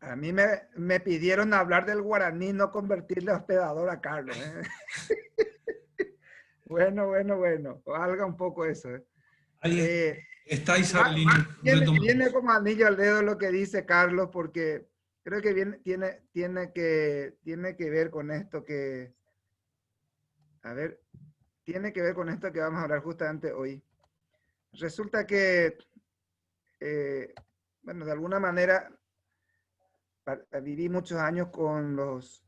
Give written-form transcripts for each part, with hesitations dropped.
A mí me pidieron hablar del guaraní, no convertirle a hospedador a Carlos. Bueno. Valga un poco eso. Ahí Eh, está va- Isabelina, va- viene retomamos. como anillo al dedo lo que dice Carlos, porque creo que tiene que ver con esto a ver, tiene que ver con esto que vamos a hablar justamente hoy. Resulta que, eh, bueno, de alguna manera viví muchos años con los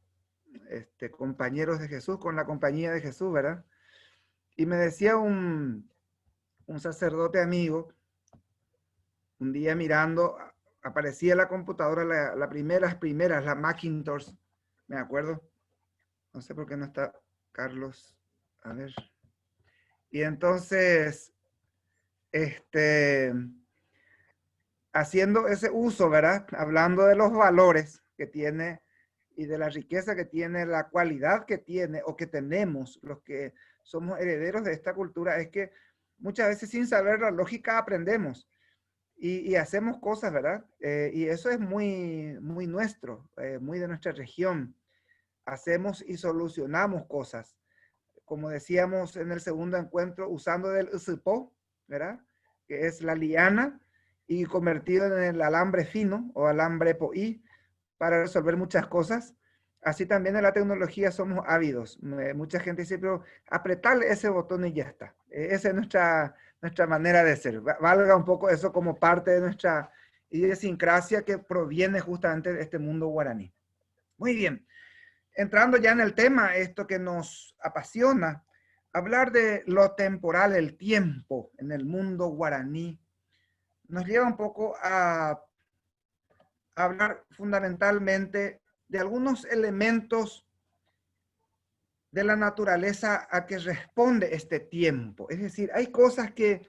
compañeros de Jesús, con la compañía de Jesús, ¿verdad? Y me decía un sacerdote amigo, un día mirando, aparecía la computadora, las primeras, la Macintosh, me acuerdo. No sé por qué no está Carlos. A ver. Y entonces, este, haciendo ese uso, ¿verdad? Hablando de los valores que tiene y de la riqueza que tiene, la cualidad que tiene o que tenemos los que somos herederos de esta cultura, es que muchas veces sin saber la lógica aprendemos y hacemos cosas, ¿verdad? Y eso es muy nuestro, muy de nuestra región. Hacemos y solucionamos cosas. Como decíamos en el segundo encuentro, usando del usupo, ¿verdad? Que es la liana, y convertido en el alambre fino o alambre poí para resolver muchas cosas. Así también en la tecnología somos ávidos. Mucha gente dice, pero apretarle ese botón y ya está. Esa es nuestra manera de ser. Valga un poco eso como parte de nuestra idiosincrasia que proviene justamente de este mundo guaraní. Muy bien. Entrando ya en el tema, esto que nos apasiona, hablar de lo temporal, el tiempo en el mundo guaraní, nos lleva un poco a hablar fundamentalmente de algunos elementos de la naturaleza a que responde este tiempo. Es decir, hay cosas que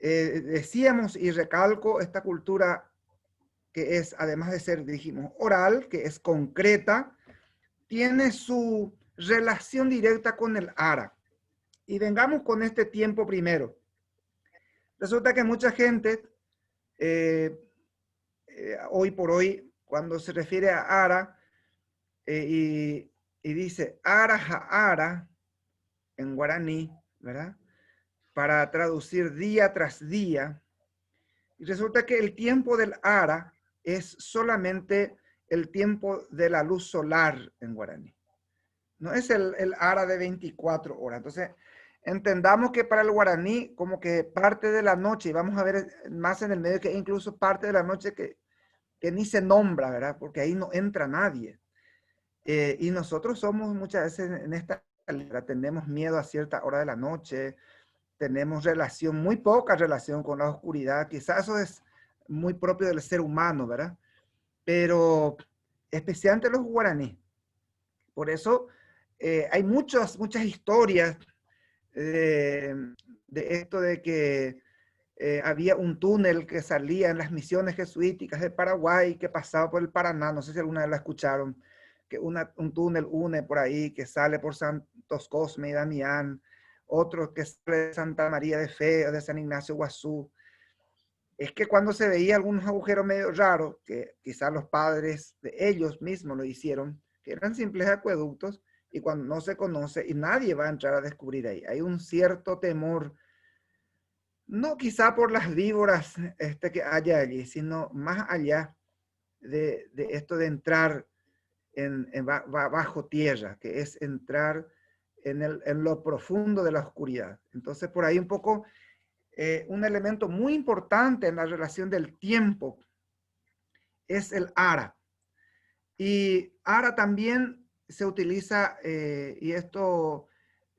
decíamos y recalco, esta cultura que es, además de ser, dijimos, oral, que es concreta, tiene su relación directa con el ara. Y vengamos con este tiempo primero. Resulta que mucha gente, eh, hoy por hoy, cuando se refiere a ara, y dice ara ara en guaraní, ¿verdad? Para traducir día tras día, y resulta que el tiempo del ara es solamente el tiempo de la luz solar en guaraní. No es el ara de 24 horas. Entonces, entendamos que para el guaraní, como que parte de la noche, y vamos a ver más en el medio que incluso parte de la noche que ni se nombra, ¿verdad? Porque ahí no entra nadie. Y nosotros somos muchas veces en esta, tenemos miedo a cierta hora de la noche, tenemos relación, muy poca relación con la oscuridad. Quizás eso es muy propio del ser humano, ¿verdad? Pero especialmente los guaraní. Por eso hay muchas historias eh, de esto de que había un túnel que salía en las misiones jesuíticas de Paraguay que pasaba por el Paraná, no sé si alguna vez la escucharon, que un túnel une por ahí, que sale por Santos Cosme y Damián, otro que sale de Santa María de Fe o de San Ignacio Guazú. Es que cuando se veía algunos agujeros medio raros, que quizás los padres de ellos mismos lo hicieron, que eran simples acueductos, y cuando no se conoce, y nadie va a entrar a descubrir ahí, hay un cierto temor, no quizá por las víboras que haya allí, sino más allá de esto de entrar bajo tierra, que es entrar en lo profundo de la oscuridad. Entonces, por ahí un poco, un elemento muy importante en la relación del tiempo es el ara. Y ara también se utiliza, y esto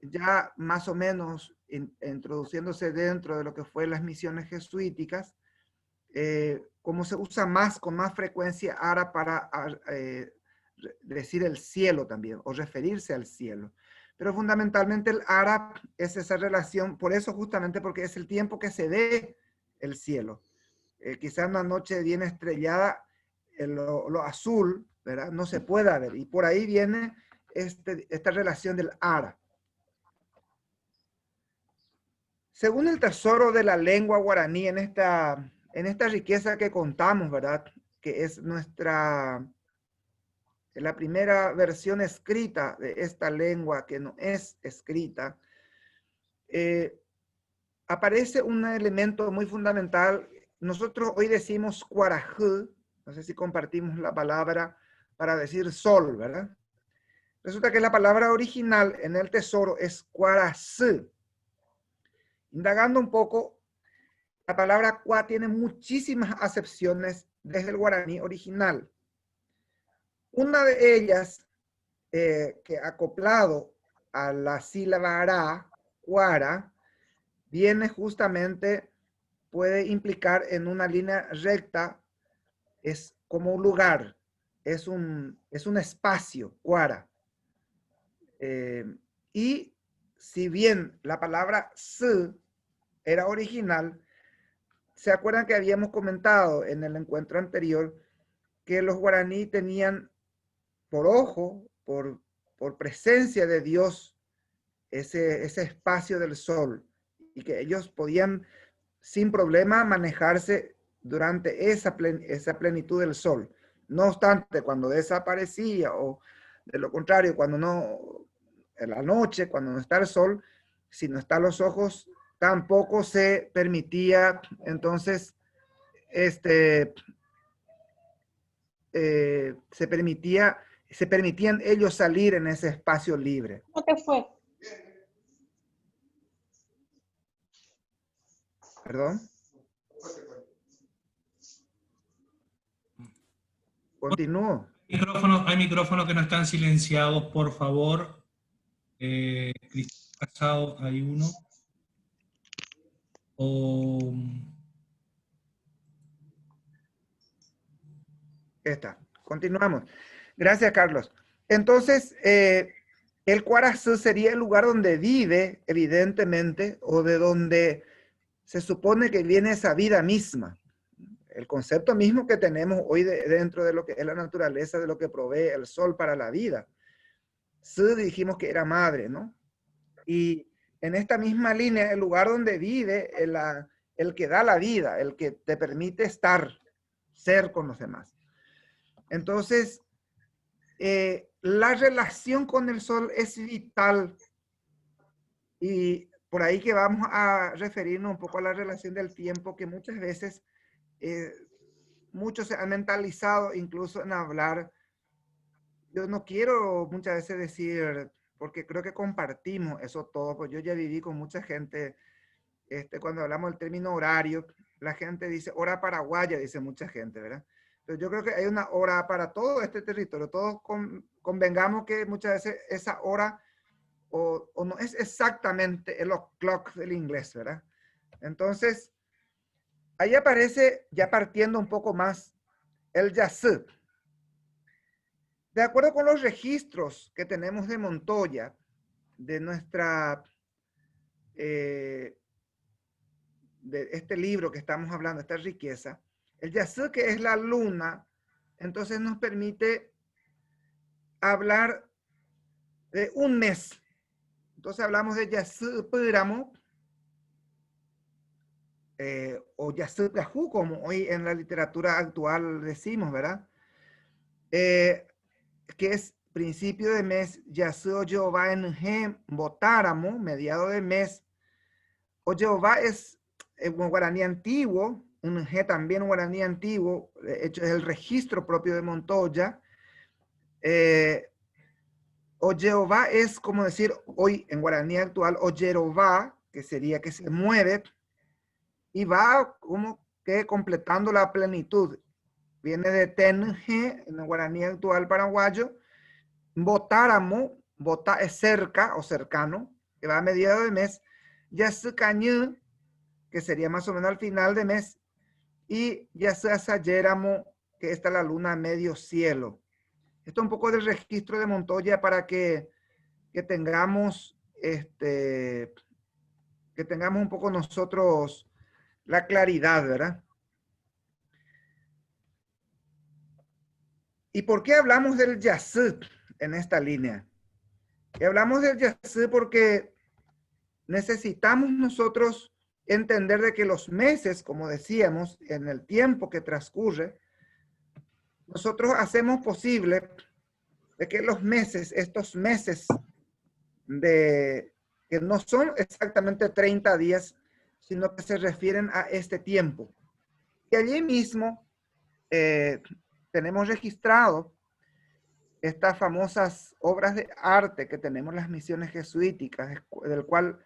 ya más o menos introduciéndose dentro de lo que fue las misiones jesuíticas, como se usa más, con más frecuencia ara para decir el cielo también, o referirse al cielo. Pero fundamentalmente el ara es esa relación, por eso justamente porque es el tiempo que se ve el cielo. Quizás una noche bien estrellada, lo azul, ¿verdad? No se pueda ver. Y por ahí viene esta relación del ara. Según el tesoro de la lengua guaraní en esta riqueza que contamos, ¿verdad? que es la primera versión escrita de esta lengua que no es escrita, aparece un elemento muy fundamental. Nosotros hoy decimos cuarajú, no sé si compartimos la palabra para decir sol, ¿verdad? Resulta que la palabra original en el tesoro es cuarazú. Indagando un poco, la palabra cua tiene muchísimas acepciones desde el guaraní original. Una de ellas, que acoplado a la sílaba ara, cuara, viene justamente, puede implicar en una línea recta, es como un lugar, es un espacio, cuara. Y si bien la palabra su era original, ¿se acuerdan que habíamos comentado en el encuentro anterior que los guaraní tenían por ojo, por presencia de Dios, ese espacio del sol, y que ellos podían sin problema manejarse durante esa plenitud del sol? No obstante, cuando desaparecía, o de lo contrario, cuando no, en la noche, cuando no está el sol, si no están los ojos, tampoco se permitía, entonces, se permitían ellos salir en ese espacio libre. ¿Cómo te fue? ¿Perdón? Continúo. Hay micrófonos que no están silenciados, por favor. Cristina Casado, hay uno. Está. Continuamos. Gracias, Carlos. Entonces, el cuarazú sería el lugar donde vive, evidentemente, o de donde se supone que viene esa vida misma. El concepto mismo que tenemos hoy dentro de lo que es la naturaleza, de lo que provee el sol para la vida. Su dijimos que era madre, ¿no? Y en esta misma línea, el lugar donde vive el que da la vida, el que te permite estar, ser con los demás. Entonces, la relación con el sol es vital, y por ahí que vamos a referirnos un poco a la relación del tiempo, que muchas veces muchos se han mentalizado incluso en hablar. Yo no quiero muchas veces decir, porque creo que compartimos eso todo, pues yo ya viví con mucha gente, cuando hablamos del término horario, la gente dice hora paraguaya, dice mucha gente, ¿verdad? Pero yo creo que hay una hora para todo este territorio. Todos convengamos que muchas veces esa hora o no es exactamente el o'clock del inglés, ¿verdad? Entonces, ahí aparece, ya partiendo un poco más, el yazú. De acuerdo con los registros que tenemos de Montoya, de nuestra, de este libro que estamos hablando, esta riqueza, el yazú, que es la luna, entonces nos permite hablar de un mes. Entonces hablamos de yazú píramo, o yazú gajú, como hoy en la literatura actual decimos, ¿verdad? Que es principio de mes, yazú o Jehová en Gem, botáramo, mediado de mes. O Jehová es un guaraní antiguo, un G también un guaraní antiguo, de hecho es el registro propio de Montoya. O Jehová es como decir hoy en guaraní actual, o Jehová, que sería que se mueve, y va como que completando la plenitud. Viene de Tenge, en el guaraní actual paraguayo. Botáramo, bota es cerca o cercano, que va a mediado de mes. Yasucañú, que sería más o menos al final de mes. Y Yasasayéramo, que está la luna a medio cielo. Esto es un poco del registro de Montoya para que tengamos, que tengamos un poco nosotros la claridad, ¿verdad? ¿Y por qué hablamos del yazú en esta línea? Y hablamos del yazú porque necesitamos nosotros entender de que los meses, como decíamos, en el tiempo que transcurre, nosotros hacemos posible de que los meses, estos meses que no son exactamente 30 días, sino que se refieren a este tiempo. Y allí mismo tenemos registrado estas famosas obras de arte que tenemos las misiones jesuíticas, del cual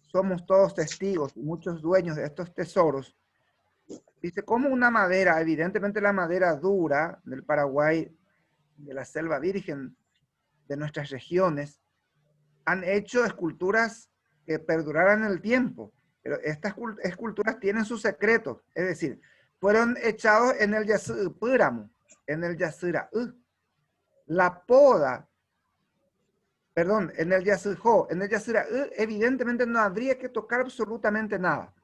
somos todos testigos, muchos dueños de estos tesoros. Dice, como una madera, evidentemente la madera dura del Paraguay, de la selva virgen, de nuestras regiones, han hecho esculturas que perduraran en el tiempo. Pero estas esculturas tienen su secreto, es decir, fueron echados en el Yasirapuramo, en el Yasiraú. La poda, perdón, en el Yasirjó, en el Yasiraú, evidentemente no habría que tocar absolutamente nada.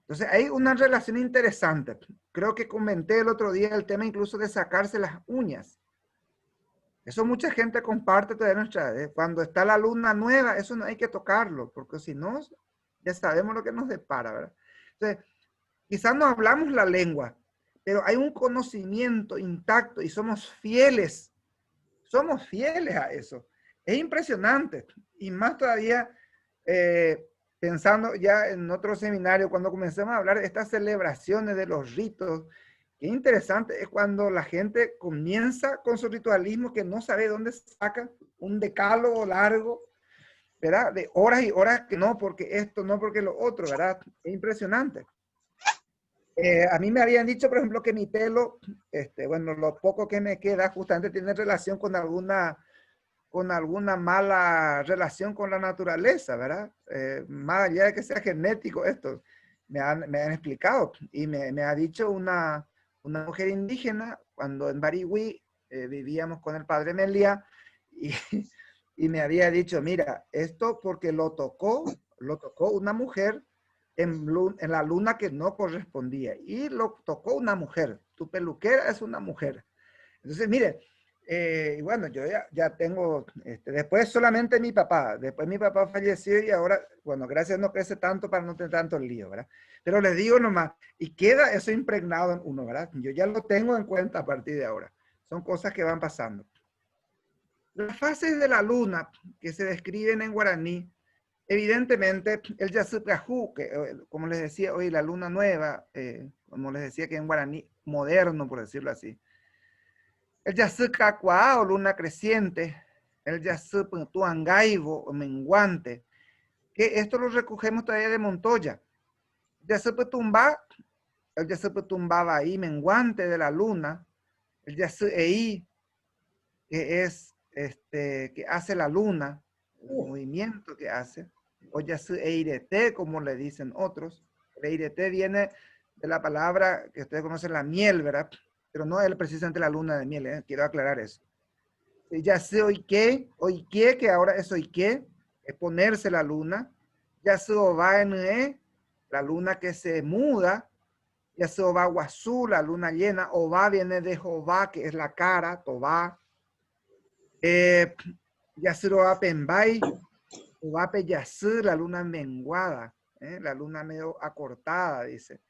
Entonces hay una relación interesante. Creo que comenté el otro día el tema incluso de sacarse las uñas. Eso mucha gente comparte de nuestra, cuando está la luna nueva, eso no hay que tocarlo, porque si no, ya sabemos lo que nos depara, ¿verdad? Entonces, quizás no hablamos la lengua, pero hay un conocimiento intacto y somos fieles a eso. Es impresionante. Y más todavía, pensando ya en otro seminario, cuando comencemos a hablar de estas celebraciones de los ritos, qué interesante es cuando la gente comienza con su ritualismo que no sabe dónde saca un decálogo largo, ¿verdad? De horas y horas que no, porque esto, no porque lo otro, ¿verdad? Es impresionante. A mí me habían dicho, por ejemplo, que mi pelo, bueno, lo poco que me queda justamente tiene relación con alguna mala relación con la naturaleza, ¿verdad? Más allá de que sea genético esto, me han explicado y me ha dicho una mujer indígena cuando en Barihui vivíamos con el padre Melia y, y me había dicho, mira, esto porque lo tocó una mujer en la luna que no correspondía y lo tocó una mujer, tu peluquera es una mujer. Entonces, mire, y bueno, yo ya tengo, después solamente mi papá, después mi papá falleció y ahora, bueno, gracias no crece tanto para no tener tanto lío, ¿verdad? Pero les digo nomás, y queda eso impregnado en uno, ¿verdad? Yo ya lo tengo en cuenta a partir de ahora. Son cosas que van pasando. Las fases de la luna que se describen en guaraní, evidentemente el Yasuprajú, que como les decía hoy, la luna nueva, como les decía que en guaraní moderno, por decirlo así, el Yasucacuá o luna creciente, el Yasuputuangaibo o menguante, que esto lo recogemos todavía de Montoya. Yasuputumba, el Yasuputumba ahí, menguante de la luna, el Yasuei, que es que hace la luna, el movimiento que hace, o Yasueirete, como le dicen otros. El eirete viene de la palabra que ustedes conocen, la miel, ¿verdad? Pero no es precisamente la luna de miel, quiero aclarar eso. Ya sé oike, que ahora es oike, es ponerse la luna. Ya se ovaene, la luna que se muda. Ya se ova guazú, la luna llena. Ova viene de Jehová, que es la cara, Tobá. Ya se ova pembay, ovape yasú, la luna menguada, la luna medio acortada, dice.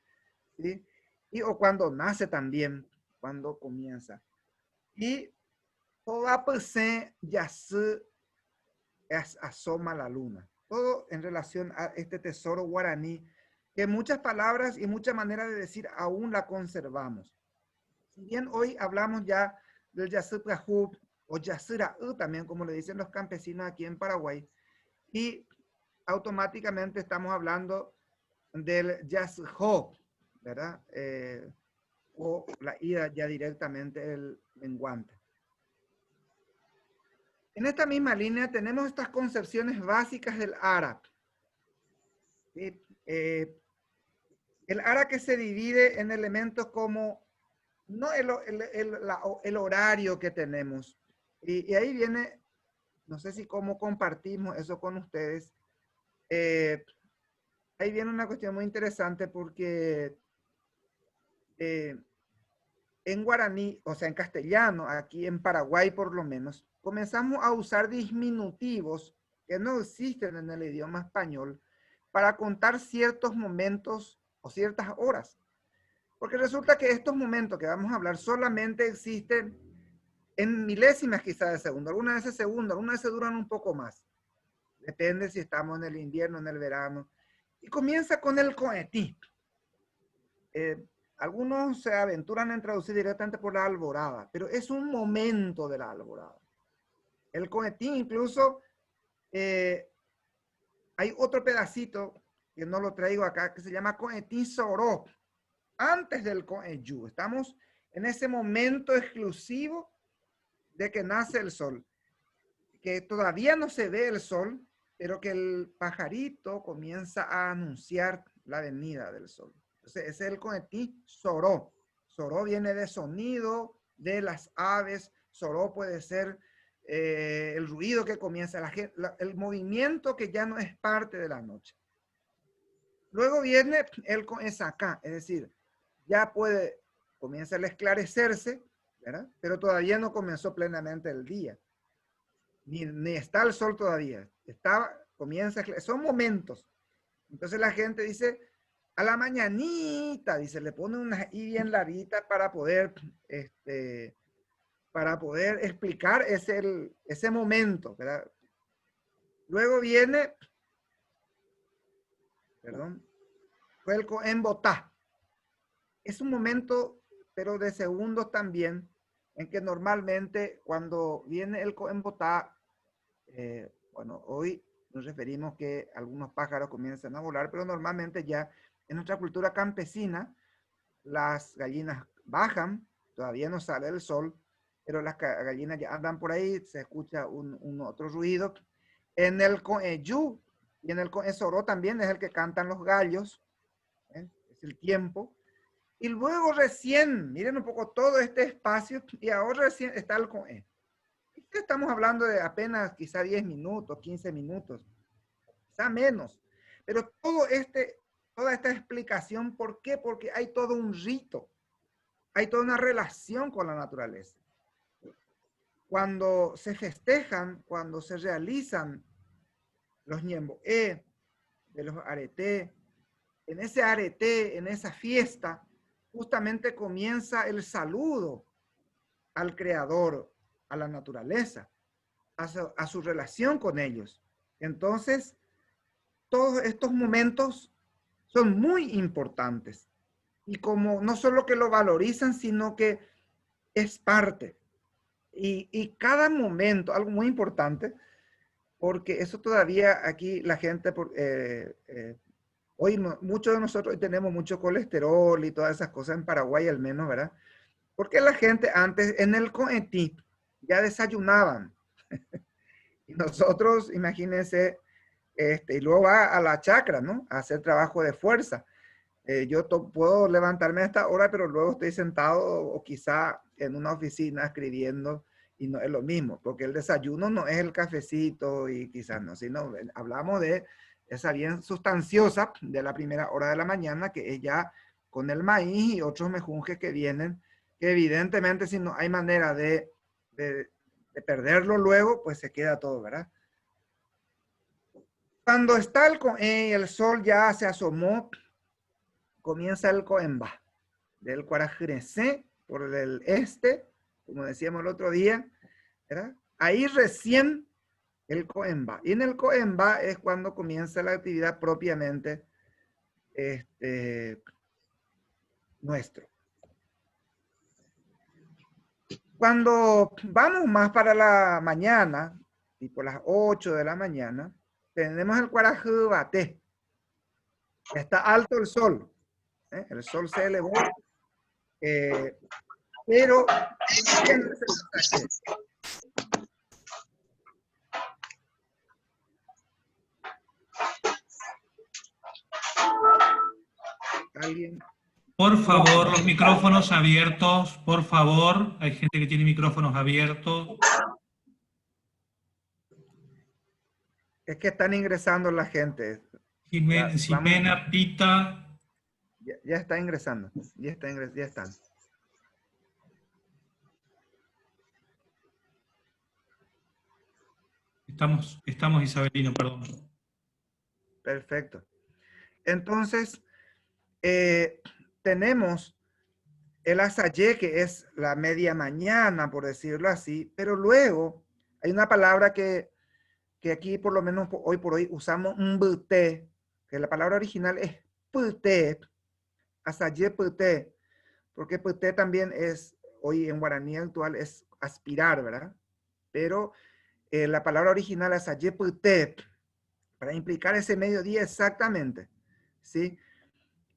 ¿Sí? Y o cuando nace también, cuando comienza. Y Ovapese yasú asoma la luna. Todo en relación a este tesoro guaraní, que muchas palabras y muchas maneras de decir aún la conservamos. Si bien hoy hablamos ya del Yasuprajú o Yasiraú, también como le dicen los campesinos aquí en Paraguay, y automáticamente estamos hablando del Yasujó, ¿verdad? O la ida ya directamente del menguante. En esta misma línea tenemos estas concepciones básicas del ara. ¿Sí? El ara que se divide en elementos como, no el horario que tenemos. Y ahí viene, no sé si cómo compartimos eso con ustedes. Ahí viene una cuestión muy interesante porque en guaraní, o sea, en castellano, aquí en Paraguay por lo menos, comenzamos a usar diminutivos que no existen en el idioma español para contar ciertos momentos o ciertas horas. Porque resulta que estos momentos que vamos a hablar solamente existen en milésimas quizás de segundo. Algunas veces segundo, algunas veces duran un poco más. Depende si estamos en el invierno, en el verano. Y comienza con el coetí. Algunos se aventuran en traducir directamente por la alborada, pero es un momento de la alborada. El coetí incluso, hay otro pedacito que no lo traigo acá, que se llama coetí soró, antes del coetyu. Estamos en ese momento exclusivo de que nace el sol, que todavía no se ve el sol, pero que el pajarito comienza a anunciar la venida del sol. Entonces, ese es el coetí soró. Soró viene de sonido de las aves. Soró puede ser el ruido que comienza, el movimiento que ya no es parte de la noche. Luego viene el coezacá, es decir, ya comienza el esclarecerse, ¿verdad? Pero todavía no comenzó plenamente el día. Ni está el sol todavía. Comienza, son momentos. Entonces la gente dice, a la mañanita, dice, le pone una i bien larguita para poder explicar ese momento, ¿verdad? Luego viene, perdón, fue el coembotá. Es un momento, pero de segundos también, en que normalmente cuando viene el coembotá, bueno, hoy nos referimos que algunos pájaros comienzan a volar, pero normalmente ya en nuestra cultura campesina, las gallinas bajan, todavía no sale el sol, pero las gallinas ya andan por ahí, se escucha un otro ruido. En el coeyú y en el coezoró también es el que cantan los gallos, es el tiempo. Y luego recién, miren un poco todo este espacio, y ahora recién está el coe. Estamos hablando de apenas quizá 10 minutos, 15 minutos, quizá menos. Pero toda esta explicación, ¿por qué? Porque hay todo un rito, hay toda una relación con la naturaleza. Cuando se festejan, cuando se realizan los ñemboé, de los areté, en ese areté, en esa fiesta, justamente comienza el saludo al creador, a la naturaleza, a su relación con ellos. Entonces, todos estos momentos son muy importantes. Y como no solo que lo valorizan, sino que es parte. Y cada momento, algo muy importante, porque eso todavía aquí la gente, hoy muchos de nosotros tenemos mucho colesterol y todas esas cosas en Paraguay al menos, ¿verdad? Porque la gente antes en el coetí ya desayunaban. Y nosotros, imagínense, y luego va a la chacra, ¿no? A hacer trabajo de fuerza. Yo puedo levantarme a esta hora, pero luego estoy sentado o quizá en una oficina escribiendo y no es lo mismo, porque el desayuno no es el cafecito y quizás no, sino hablamos de esa bien sustanciosa de la primera hora de la mañana, que es ya con el maíz y otros mejunjes que vienen, que evidentemente si no hay manera de perderlo luego, pues se queda todo, ¿verdad? Cuando está el sol ya se asomó, comienza el coemba, del Cuarajirecé por el este, como decíamos el otro día, ¿verdad? Ahí recién el coemba. Y en el coemba es cuando comienza la actividad propiamente nuestro. Cuando vamos más para la mañana, tipo las 8 de la mañana, tenemos el Cuarajubate. Está alto el sol. El sol se elevó. Pero ¿alguien? Por favor, los micrófonos abiertos, por favor. Hay gente que tiene micrófonos abiertos. Es que están ingresando la gente. Ximena, Pita. Ya está ingresando. Ya están. Estamos Isabelino, perdón. Perfecto. Entonces, tenemos el asayé, que es la media mañana, por decirlo así, pero luego hay una palabra que aquí por lo menos hoy por hoy usamos mbute, que la palabra original es pute, asayé pute, porque pute también es, hoy en guaraní actual es aspirar, ¿verdad? Pero la palabra original es asayé pute, para implicar ese mediodía exactamente, ¿sí?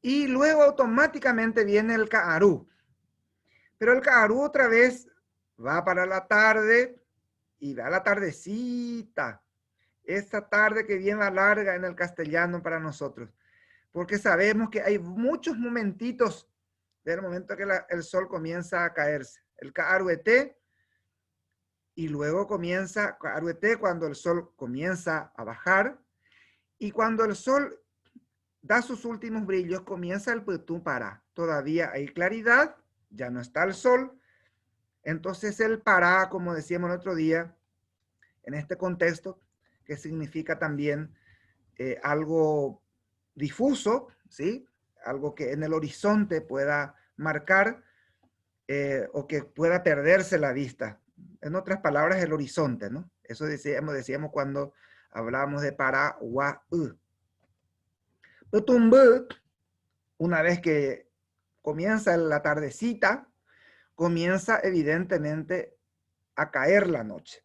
Y luego automáticamente viene el ka'arú. Pero el ka'arú otra vez va para la tarde y va a la tardecita. Esta tarde que viene larga en el castellano para nosotros. Porque sabemos que hay muchos momentitos del momento que el sol comienza a caerse. El ka'arueté y luego comienza ka'arueté cuando el sol comienza a bajar y cuando el sol da sus últimos brillos comienza el putú para. Todavía hay claridad, ya no está el sol. Entonces el pará, como decíamos el otro día, en este contexto, que significa también algo difuso, ¿sí? Algo que en el horizonte pueda marcar o que pueda perderse la vista. En otras palabras, el horizonte, ¿no? Eso decíamos cuando hablábamos de pará, wa, una vez que comienza la tardecita, comienza evidentemente a caer la noche.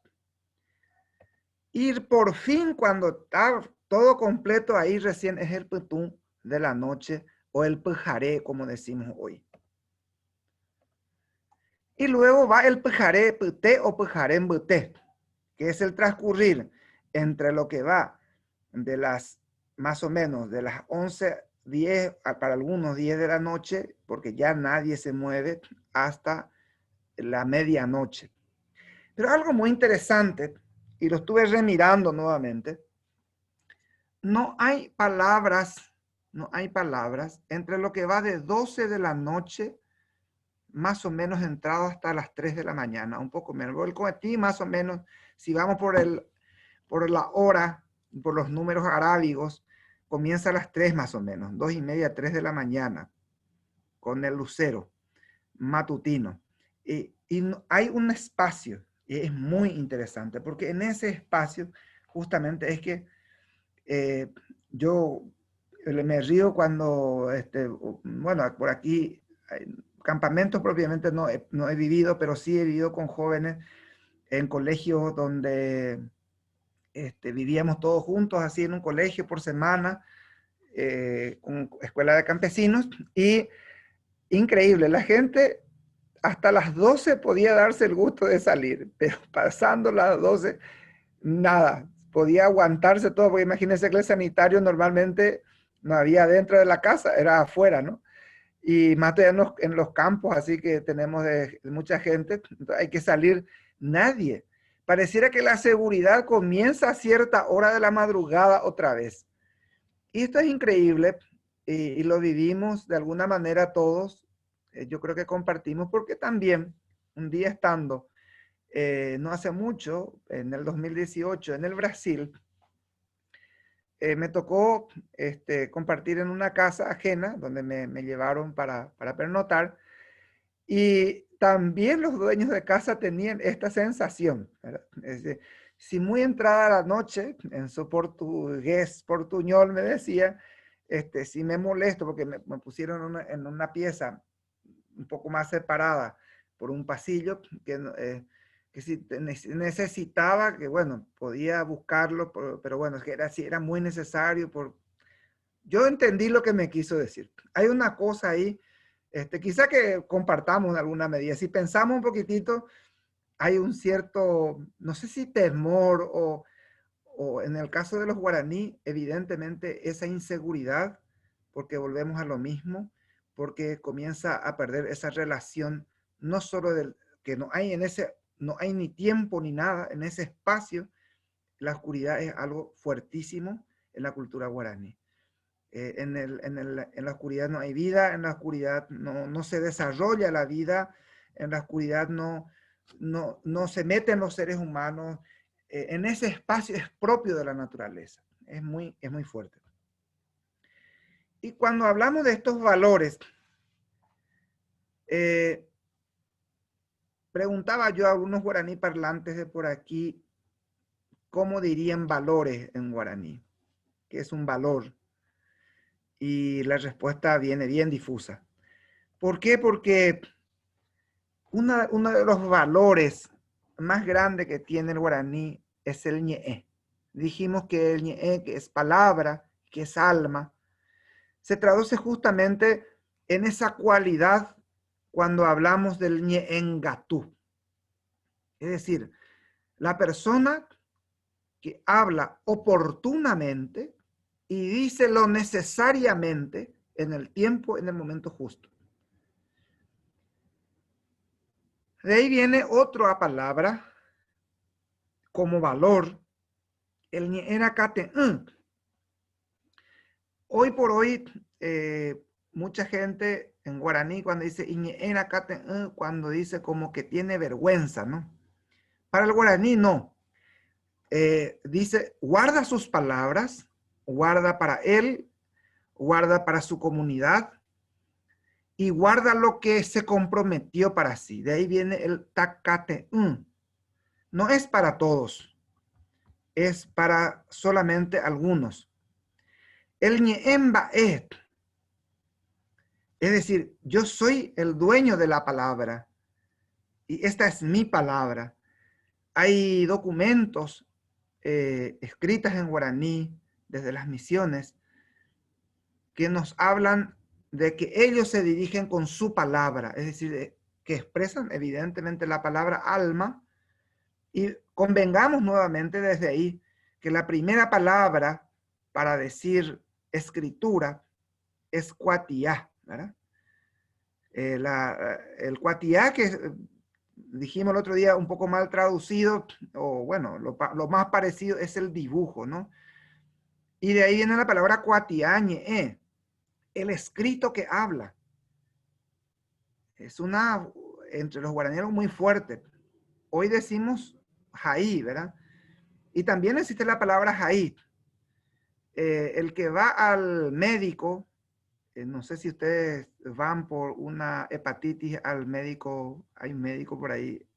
Y por fin cuando está todo completo, ahí recién es el putún de la noche o el pujaré, como decimos hoy. Y luego va el pujaré puté o pujaré buté, que es el transcurrir entre lo que va de las, más o menos, de las 11:10 para algunos 10 de la noche, porque ya nadie se mueve, hasta la medianoche. Pero algo muy interesante, y lo estuve remirando nuevamente, no hay palabras entre lo que va de 12 de la noche, más o menos entrado hasta las 3 de la mañana, un poco menos. El cohetí más o menos, si vamos por la hora, por los números arábigos, comienza a las 3 más o menos, 2:30, 3 de la mañana, con el lucero matutino. Y hay un espacio, y es muy interesante, porque en ese espacio justamente es que yo me río cuando, bueno, por aquí, campamentos propiamente no he vivido, pero sí he vivido con jóvenes en colegios donde vivíamos todos juntos, así en un colegio por semana, con escuela de campesinos, y increíble, la gente hasta las 12 podía darse el gusto de salir, pero pasando las 12, nada, podía aguantarse todo, porque imagínense que el sanitario normalmente no había dentro de la casa, era afuera, ¿no? Y más todavía en los campos, así que tenemos de mucha gente, hay que salir, nadie. Pareciera que la seguridad comienza a cierta hora de la madrugada otra vez. Y esto es increíble y lo vivimos de alguna manera todos. Yo creo que compartimos porque también un día estando no hace mucho, en el 2018, en el Brasil, me tocó compartir en una casa ajena donde me llevaron para pernoctar y también los dueños de casa tenían esta sensación, ¿verdad? Es decir, si muy entrada la noche, en su portugués, portuñol me decía, si me molesto porque me pusieron en una pieza un poco más separada por un pasillo que si necesitaba, que bueno, podía buscarlo, pero bueno, es que era muy necesario. Yo entendí lo que me quiso decir. Hay una cosa ahí, quizá que compartamos en alguna medida. Si pensamos un poquitito, hay un cierto, no sé si temor o en el caso de los guaraní, evidentemente esa inseguridad, porque volvemos a lo mismo, porque comienza a perder esa relación, no solo del que no hay no hay ni tiempo ni nada en ese espacio, la oscuridad es algo fuertísimo en la cultura guaraní. En la oscuridad no hay vida, en la oscuridad no se desarrolla la vida, en la oscuridad no se meten los seres humanos, en ese espacio es propio de la naturaleza, es muy fuerte. Y cuando hablamos de estos valores, Preguntaba yo a algunos guaraní parlantes de por aquí, ¿cómo dirían valores en guaraní? ¿Qué es un valor? Y la respuesta viene bien difusa. ¿Por qué? Porque uno de los valores más grandes que tiene el guaraní es el ñe'e. Dijimos que el ñe'e, que es palabra, que es alma, se traduce justamente en esa cualidad cuando hablamos del ñe'engatú. Es decir, la persona que habla oportunamente y dice lo necesariamente en el tiempo, en el momento justo. De ahí viene otra palabra como valor, el ñe'enacate. Hoy por hoy, mucha gente en guaraní cuando dice ñe'enacate, cuando dice como que tiene vergüenza, ¿no? Para el guaraní no. Dice, guarda sus palabras, guarda para él, guarda para su comunidad y guarda lo que se comprometió para sí. De ahí viene el tacate. No es para todos, es para solamente algunos. El ñe'embaet, es decir, yo soy el dueño de la palabra y esta es mi palabra. Hay documentos escritas en guaraní desde las misiones que nos hablan de que ellos se dirigen con su palabra, es decir, que expresan evidentemente la palabra alma, y convengamos nuevamente desde ahí que la primera palabra para decir escritura es cuatiá, ¿verdad? El cuatiá, que dijimos el otro día un poco mal traducido, o bueno, lo más parecido es el dibujo, ¿no? Y de ahí viene la palabra cuatiañe, el escrito que habla. Es una, entre los guaraneros, muy fuerte. Hoy decimos jaí, ¿verdad? Y también existe la palabra jaí. El que va al médico, no sé si ustedes van por una hepatitis al médico, hay un médico por ahí,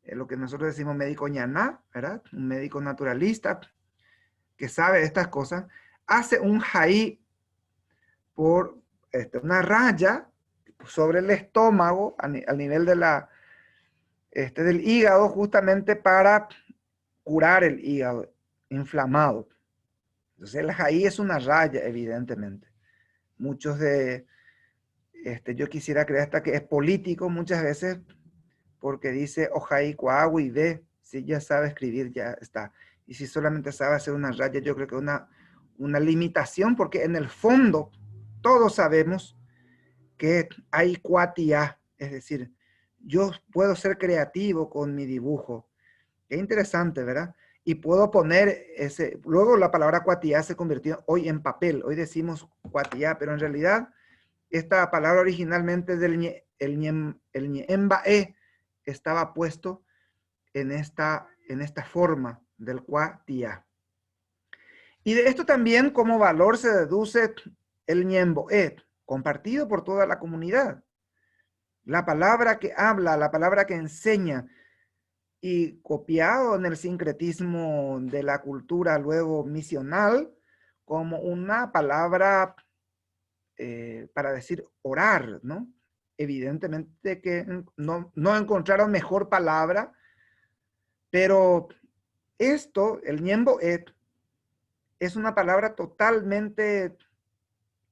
lo que nosotros decimos médico ñaná, ¿verdad? Un médico naturalista que sabe estas cosas, hace un jaí por una raya sobre el estómago al nivel de del hígado, justamente para curar el hígado inflamado. Entonces el jaí es una raya, evidentemente. Muchos yo quisiera creer hasta que es político muchas veces, porque dice ojaí cuagui ve, si ya sabe escribir ya está. Y si solamente sabe hacer una raya, yo creo que una limitación, porque en el fondo todos sabemos que hay cuatiá, es decir, yo puedo ser creativo con mi dibujo. Qué interesante, ¿verdad? Y puedo poner luego la palabra cuatiá se convirtió hoy en papel. Hoy decimos cuatiá, pero en realidad esta palabra originalmente del el ñembae estaba puesto en esta forma del cuatiá. Y de esto también como valor se deduce el ñemboe, compartido por toda la comunidad. La palabra que habla, la palabra que enseña, y copiado en el sincretismo de la cultura luego misional como una palabra para decir orar, ¿no? Evidentemente que no encontraron mejor palabra, pero esto, el ñemboet, es una palabra totalmente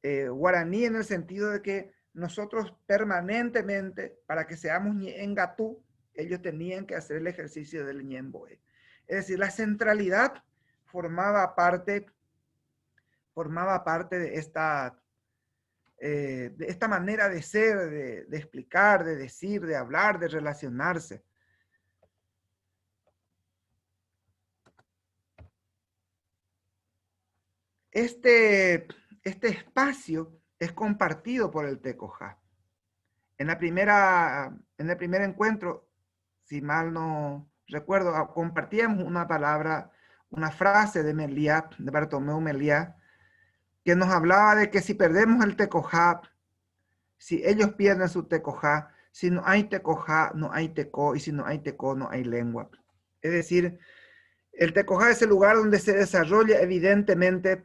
guaraní en el sentido de que nosotros permanentemente, para que seamos ñengatú, ellos tenían que hacer el ejercicio del ñemboe. Es decir, la centralidad formaba parte de esta manera de ser, de explicar, de decir, de hablar, de relacionarse. Este espacio es compartido por el Tecojá. En el primer encuentro, si mal no recuerdo, compartíamos una palabra, una frase de Meliá, de Bartomeu Meliá, que nos hablaba de que si perdemos el Tecojá, Si ellos pierden su tekojá, si no hay tekojá, no hay tekó, y si no hay tekó, no hay lengua. Es decir, el tekojá es el lugar donde se desarrolla evidentemente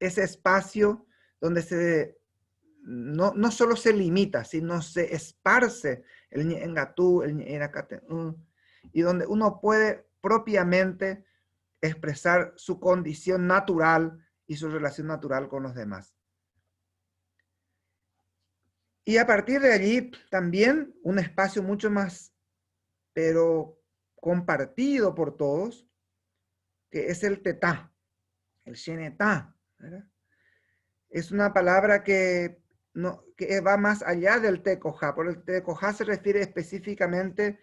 ese espacio donde no solo se limita, sino se esparce el ñengatú, el ñerakatú, y donde uno puede propiamente expresar su condición natural y su relación natural con los demás. Y a partir de allí también un espacio mucho más, pero compartido por todos, que es el tetá, el shenetá, ¿verdad? Es una palabra que va más allá del tekojá, porque el tekojá se refiere específicamente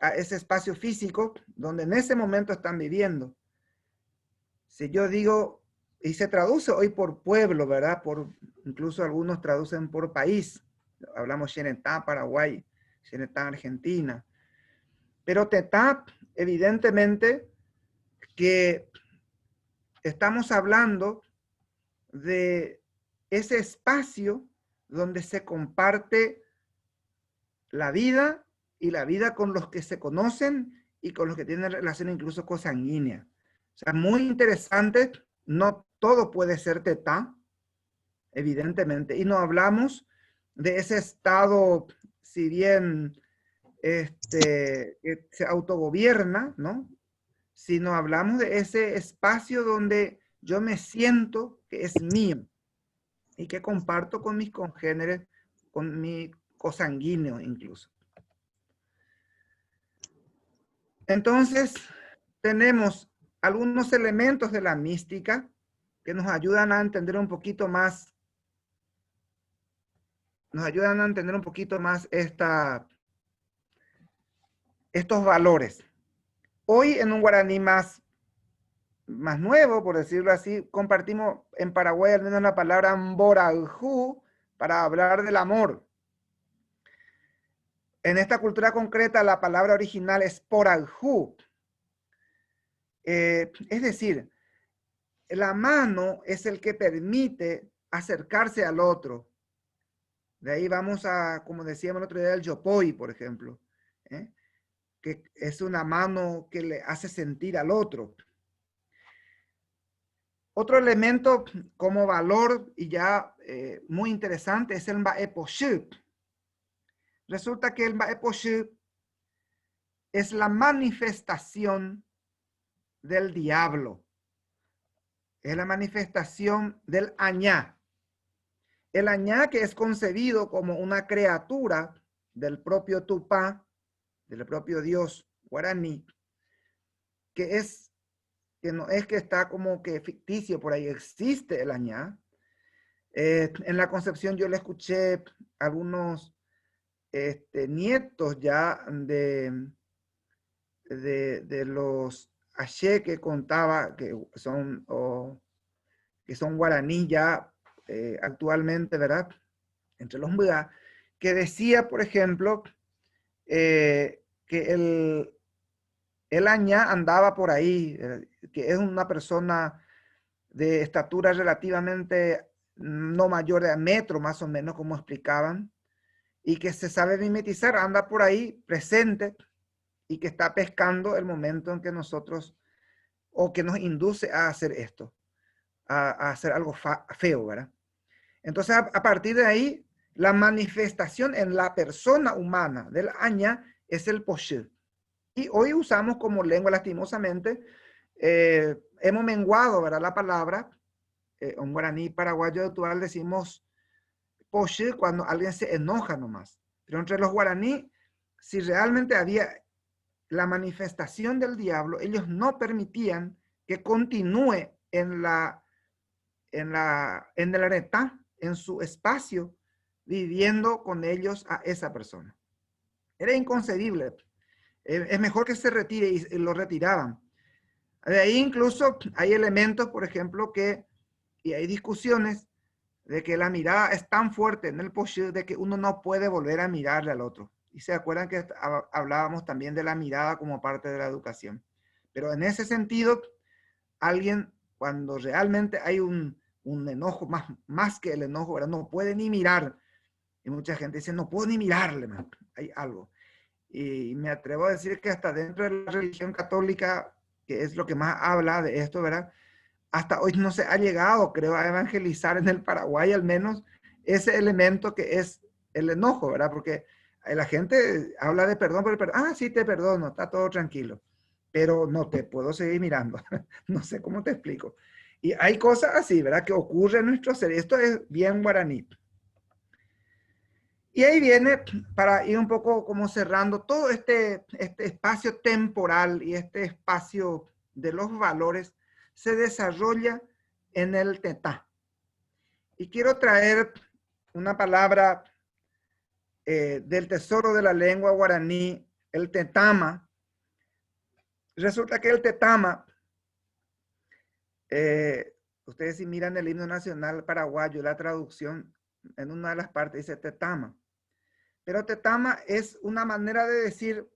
a ese espacio físico donde en ese momento están viviendo. Si yo digo, y se traduce hoy por pueblo, ¿verdad? Incluso algunos traducen por país. Hablamos Xenetá, Paraguay, Xenetá, Argentina. Pero Tetá, evidentemente, que estamos hablando de ese espacio donde se comparte la vida y la vida con los que se conocen y con los que tienen relación incluso consanguínea. O sea, muy interesante, no todo puede ser tetá, evidentemente, y no hablamos de ese estado, si bien que se autogobierna, ¿no? Sino hablamos de ese espacio donde yo me siento que es mío y que comparto con mis congéneres, con mi cosanguíneo incluso. Entonces, tenemos algunos elementos de la mística que nos ayudan a entender un poquito más, estos valores. Hoy en un guaraní más nuevo, por decirlo así, compartimos en Paraguay al menos la palabra mboraljú para hablar del amor. En esta cultura concreta la palabra original es poraljú. Es decir, la mano es el que permite acercarse al otro. De ahí vamos a, como decíamos el otro día, el yopoy, por ejemplo, que es una mano que le hace sentir al otro. Otro elemento como valor y ya muy interesante es el mba'eposhib. Resulta que el mba'eposhib es la manifestación del diablo. Es la manifestación del añá. El añá que es concebido como una criatura del propio Tupá, del propio Dios guaraní, que no es que está como que ficticio, por ahí existe el añá. En la concepción yo le escuché a algunos nietos ya de los Aché que contaba que son guaraní ya actualmente, ¿verdad? Entre los Mbá, que decía, por ejemplo, que el añá andaba por ahí, que es una persona de estatura relativamente no mayor de metro, más o menos, como explicaban, y que se sabe mimetizar, anda por ahí presente y que está pescando el momento en que nosotros, o que nos induce a hacer esto, a hacer algo feo, ¿verdad? Entonces, a partir de ahí, la manifestación en la persona humana del aña es el poshir. Y hoy usamos como lengua, lastimosamente, hemos menguado, ¿verdad? La palabra, en guaraní paraguayo actual decimos poshir cuando alguien se enoja nomás. Pero entre los guaraní, si realmente había la manifestación del diablo, ellos no permitían que continúe en el aretá, en su espacio, viviendo con ellos a esa persona. Era inconcebible. Es mejor que se retire, y lo retiraban. De ahí incluso hay elementos, por ejemplo, y hay discusiones de que la mirada es tan fuerte en el poshir de que uno no puede volver a mirarle al otro. Y se acuerdan que hablábamos también de la mirada como parte de la educación. Pero en ese sentido, alguien, cuando realmente hay un enojo, más que el enojo, ¿verdad? No puede ni mirar Y mucha gente dice, no puedo ni mirarle, man. Hay algo. Y me atrevo a decir que hasta dentro de la religión católica, que es lo que más habla de esto, ¿verdad? Hasta hoy no se ha llegado, creo, a evangelizar en el Paraguay al menos ese elemento que es el enojo, ¿verdad? Porque la gente habla de perdón, pero sí te perdono, está todo tranquilo, pero no te puedo seguir mirando. No sé cómo te explico. Y hay cosas así, ¿verdad? Que ocurre en nuestro ser. Esto es bien guaraní. Y ahí viene, para ir un poco como cerrando, todo este espacio temporal y este espacio de los valores se desarrolla en el tetá. Y quiero traer una palabra del tesoro de la lengua guaraní, el tetama. Resulta que el tetama, ustedes si miran el himno nacional paraguayo, la traducción en una de las partes dice tetama. Pero tetama es una manera de decir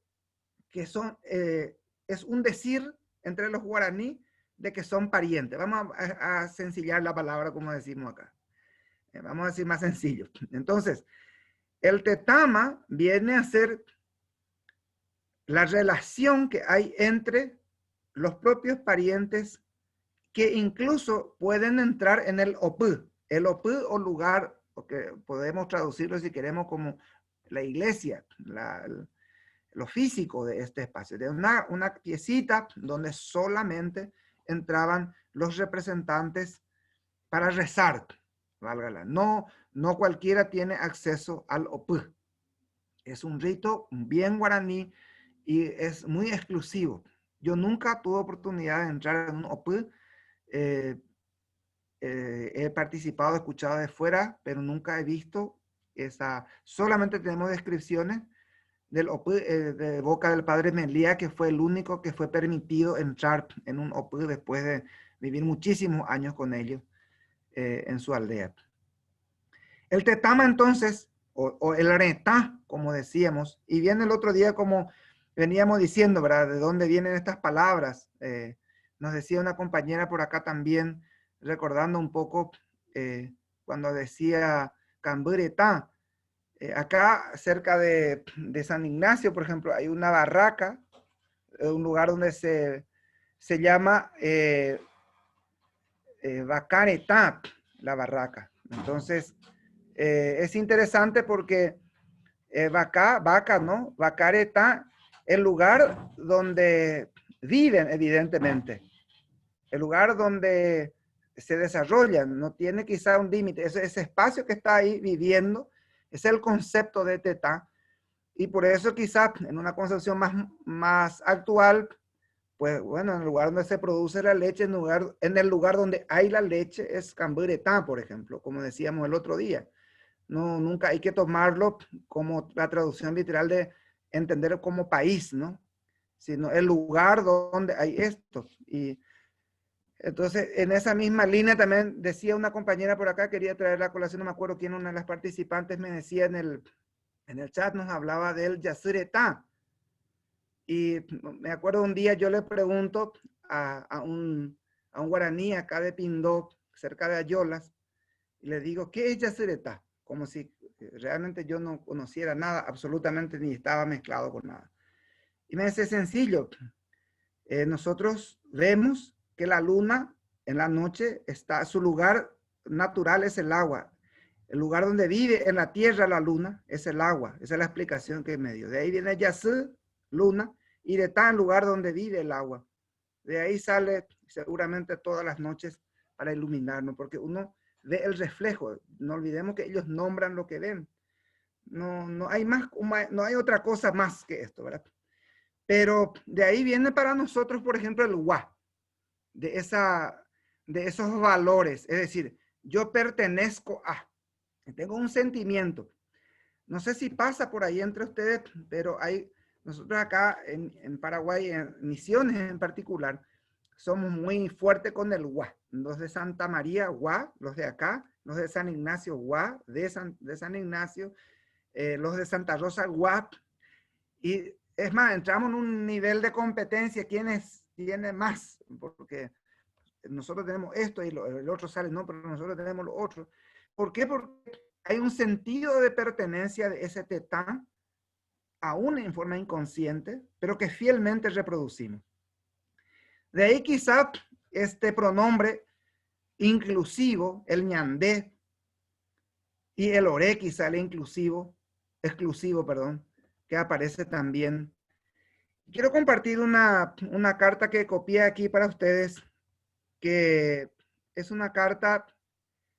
que son, es un decir entre los guaraní de que son parientes. Vamos a sencillar la palabra como decimos acá. Vamos a decir más sencillo. Entonces, el tetama viene a ser la relación que hay entre los propios parientes que incluso pueden entrar en el opú. El opú o lugar, o que podemos traducirlo si queremos como la iglesia, lo físico de este espacio, de una piecita donde solamente entraban los representantes para rezar, válgala. No cualquiera tiene acceso al opú. Es un rito bien guaraní y es muy exclusivo. Yo nunca tuve oportunidad de entrar en un opú. He participado, he escuchado de fuera, pero nunca he visto esa. Solamente tenemos descripciones del opú, de boca del padre Melía, que fue el único que fue permitido entrar en un opú después de vivir muchísimos años con ellos en su aldea. El tetama entonces, o el aretá, como decíamos, y viene el otro día como veníamos diciendo, ¿verdad? ¿De dónde vienen estas palabras? Nos decía una compañera por acá también, recordando un poco cuando decía camburetá. Acá cerca de San Ignacio, por ejemplo, hay una barraca, un lugar donde se llama Bacaretá, la barraca. Entonces, es interesante porque vaca, ¿no? Bacaretá, el lugar donde viven, evidentemente. El lugar donde se desarrollan, no tiene quizá un límite. Ese espacio que está ahí viviendo es el concepto de tetá. Y por eso quizá en una concepción más actual, pues bueno, en el lugar donde se produce la leche, en el lugar donde hay la leche es camburetá, por ejemplo, como decíamos el otro día. No, nunca hay que tomarlo como la traducción literal de entender como país, ¿no? Sino el lugar donde hay esto. Y entonces, en esa misma línea también decía una compañera por acá, quería traer la colación, no me acuerdo quién, una de las participantes me decía en el chat, nos hablaba del Yasuretá. Y me acuerdo un día yo le pregunto a un guaraní acá de Pindó, cerca de Ayolas, y le digo, ¿qué es Yasuretá? Como si realmente yo no conociera nada, absolutamente, ni estaba mezclado con nada. Y me dice, sencillo, nosotros vemos que la luna en la noche está, su lugar natural es el agua. El lugar donde vive en la tierra la luna es el agua. Esa es la explicación que me dio. De ahí viene Yasú, luna, y de tal lugar donde vive el agua. De ahí sale seguramente todas las noches para iluminarnos, porque uno ve el reflejo. No olvidemos que ellos nombran lo que ven. No hay más, no hay otra cosa más que esto, ¿verdad? Pero de ahí viene para nosotros, por ejemplo, el wa, de esos valores. Es decir, yo pertenezco a, tengo un sentimiento. No sé si pasa por ahí entre ustedes, pero nosotros acá en Paraguay, en Misiones en particular, somos muy fuertes con el wa. Los de Santa María, wa, los de acá, los de San Ignacio, wa, de San Ignacio, los de Santa Rosa, wa. Y es más, entramos en un nivel de competencia, ¿quién tiene más? Porque nosotros tenemos esto y el otro sale, no, pero nosotros tenemos lo otro. ¿Por qué? Porque hay un sentido de pertenencia de ese tetán, aún en forma inconsciente, pero que fielmente reproducimos. De ahí quizá este pronombre inclusivo, el ñandé, y el oré quizá el exclusivo, perdón, que aparece también. Quiero compartir una carta que copié aquí para ustedes, que es una carta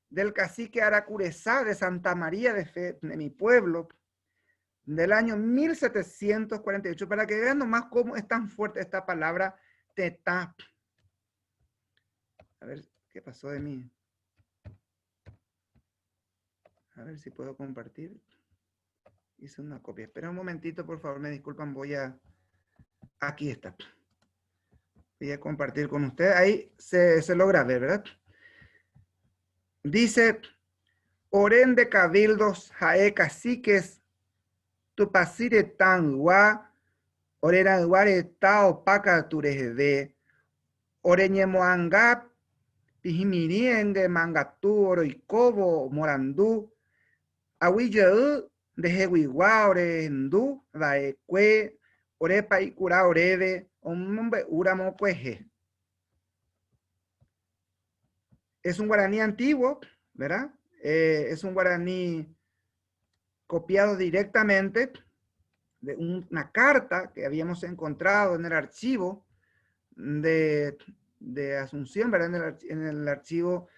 del cacique Aracurezá de Santa María de Fe, de mi pueblo, del año 1748, para que vean nomás cómo es tan fuerte esta palabra tetá. A ver, ¿qué pasó de mí? A ver si puedo compartir. Hice una copia. Espera un momentito, por favor, me disculpan, voy a... Aquí está. Voy a compartir con ustedes. Ahí se logra ver, ¿verdad? Dice, oren de cabildos, jae caciques, tupasire tangua, orera guare tao paca turejede, oreñemoangap, pijimirienge mangatú, oroicobo, morandú, ahuilleu, de jehuiguá, orendu, daecue, orepa y cura orede, hombre uramo cueje. Es un guaraní antiguo, ¿verdad? Es un guaraní copiado directamente de una carta que habíamos encontrado en el archivo de Asunción, ¿verdad? En el archivo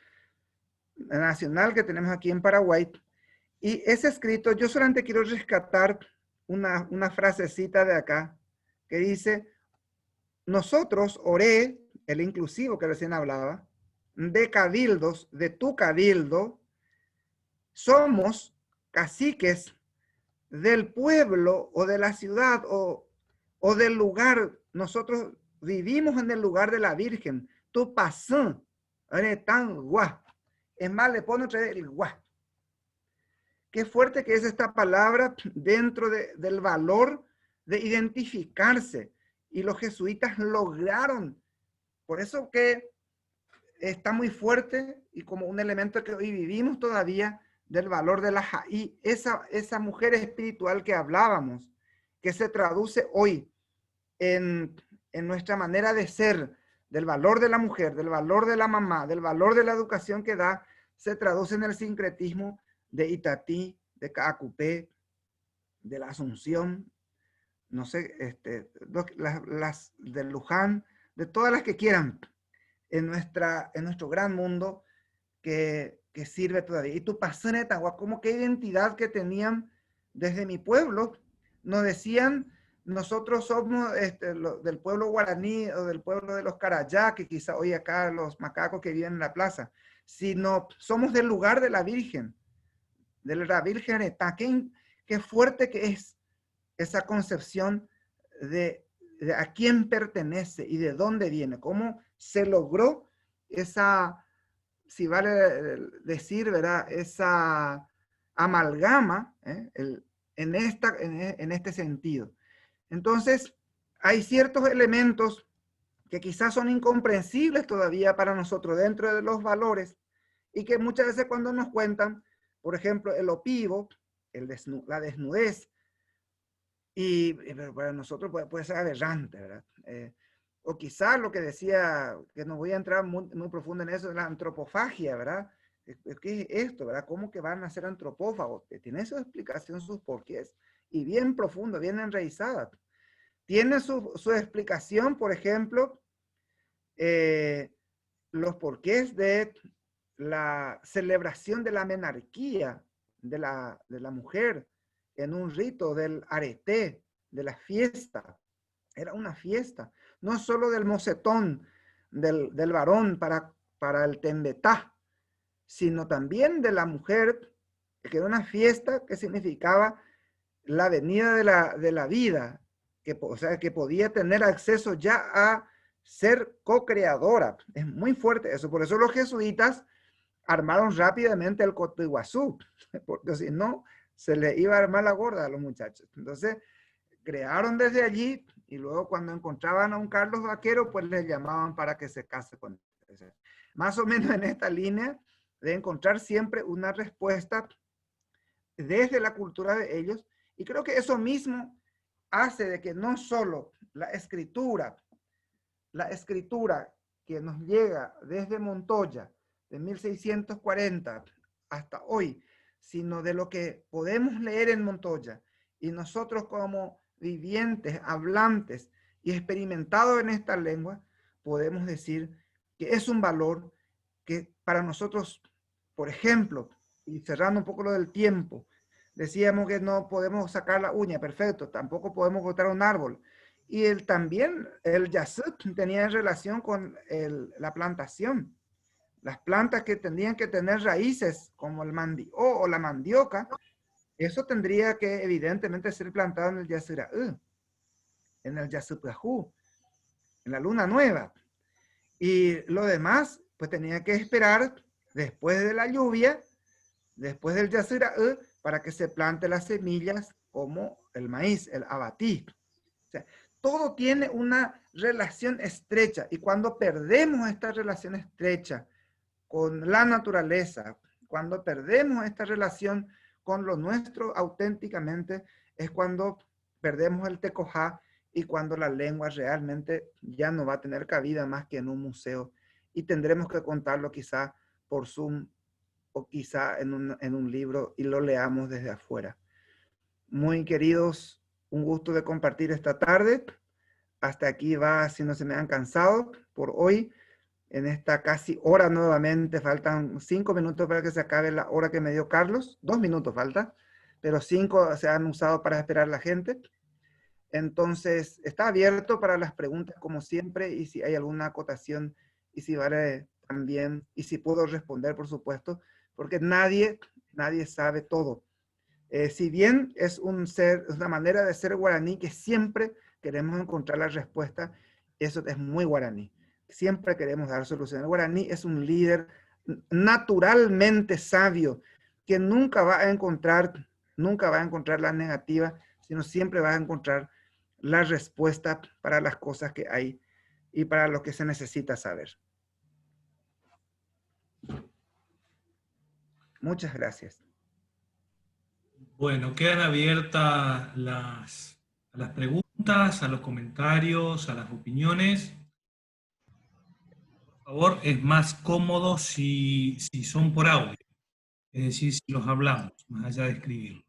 nacional que tenemos aquí en Paraguay. Y ese escrito, yo solamente quiero rescatar una frasecita de acá que dice, nosotros, oré, el inclusivo que recién hablaba, de cabildos, de tu cabildo, somos caciques del pueblo o de la ciudad o del lugar. Nosotros vivimos en el lugar de la Virgen. Tu pasán, tan guá. Es más, le pone otra vez el guá. Qué fuerte que es esta palabra dentro del valor de identificarse. Y los jesuitas lograron. Por eso que está muy fuerte y como un elemento que hoy vivimos todavía del valor de la Jaí, esa mujer espiritual que hablábamos, que se traduce hoy en nuestra manera de ser, del valor de la mujer, del valor de la mamá, del valor de la educación que da, se traduce en el sincretismo de Itatí, de Caacupé, de la Asunción, no sé, las de Luján, de todas las que quieran, en nuestro gran mundo que sirve todavía. Y tu pasoneta, como qué identidad que tenían desde mi pueblo, nos decían, nosotros somos del pueblo guaraní o del pueblo de los Carayá, que quizá hoy acá los macacos que viven en la plaza, sino somos del lugar de la Virgen, de la Virgen Etá. Qué fuerte que es esa concepción de a quién pertenece y de dónde viene, cómo se logró esa, si vale decir, ¿verdad? Esa amalgama en este sentido. Entonces, hay ciertos elementos que quizás son incomprensibles todavía para nosotros dentro de los valores y que muchas veces cuando nos cuentan, por ejemplo, el opivo, la desnudez, y para nosotros puede ser aberrante, ¿verdad? O quizás lo que decía, que no voy a entrar muy profundo en eso, es la antropofagia, ¿verdad? ¿Qué es esto, verdad? ¿Cómo que van a ser antropófagos? Tiene su explicación, sus porqués, y bien profundo, bien enraizada. Tiene su explicación, por ejemplo, los porqués de la celebración de la menarquía de la mujer en un rito del areté, de la fiesta. Era una fiesta, no solo del mocetón del varón para el tembetá, sino también de la mujer, que era una fiesta que significaba la venida de la vida, o sea, que podía tener acceso ya a ser co-creadora. Es muy fuerte eso. Por eso los jesuitas armaron rápidamente el Cotiguazú, porque si no, se le iba a armar la gorda a los muchachos. Entonces, crearon desde allí y luego cuando encontraban a un Carlos Vaquero, pues les llamaban para que se case con él. Más o menos en esta línea de encontrar siempre una respuesta desde la cultura de ellos, y creo que eso mismo hace de que no solo la escritura que nos llega desde Montoya, de 1640 hasta hoy, sino de lo que podemos leer en Montoya, y nosotros como vivientes, hablantes y experimentados en esta lengua, podemos decir que es un valor que para nosotros, por ejemplo, y cerrando un poco lo del tiempo, decíamos que no podemos sacar la uña, perfecto, tampoco podemos cortar un árbol. Y también el yasut tenía relación con la plantación. Las plantas que tendrían que tener raíces, como el mandió o la mandioca, eso tendría que evidentemente ser plantado en el yasuraú, en el yasupajú, en la luna nueva. Y lo demás, pues tenía que esperar después de la lluvia, después del yasuraú, para que se plante las semillas como el maíz, el abatí. O sea, todo tiene una relación estrecha, y cuando perdemos esta relación estrecha con la naturaleza, cuando perdemos esta relación con lo nuestro auténticamente, es cuando perdemos el tecojá y cuando la lengua realmente ya no va a tener cabida más que en un museo, y tendremos que contarlo quizá por Zoom o quizá en un libro y lo leamos desde afuera. Muy queridos, un gusto de compartir esta tarde. Hasta aquí va, si no se me han cansado por hoy, en esta casi hora nuevamente. Faltan 5 minutos para que se acabe la hora que me dio Carlos. 2 minutos falta, pero 5 se han usado para esperar la gente. Entonces, está abierto para las preguntas como siempre, y si hay alguna acotación, y si vale también, y si puedo responder, por supuesto, porque nadie sabe todo. Si bien es una manera de ser guaraní que siempre queremos encontrar la respuesta, eso es muy guaraní. Siempre queremos dar soluciones. El guaraní es un líder naturalmente sabio que nunca va a encontrar la negativa, sino siempre va a encontrar la respuesta para las cosas que hay y para lo que se necesita saber. Muchas gracias. Bueno, quedan abiertas las preguntas, a los comentarios, a las opiniones. Por favor, es más cómodo si son por audio, es decir, si los hablamos, más allá de escribirlo.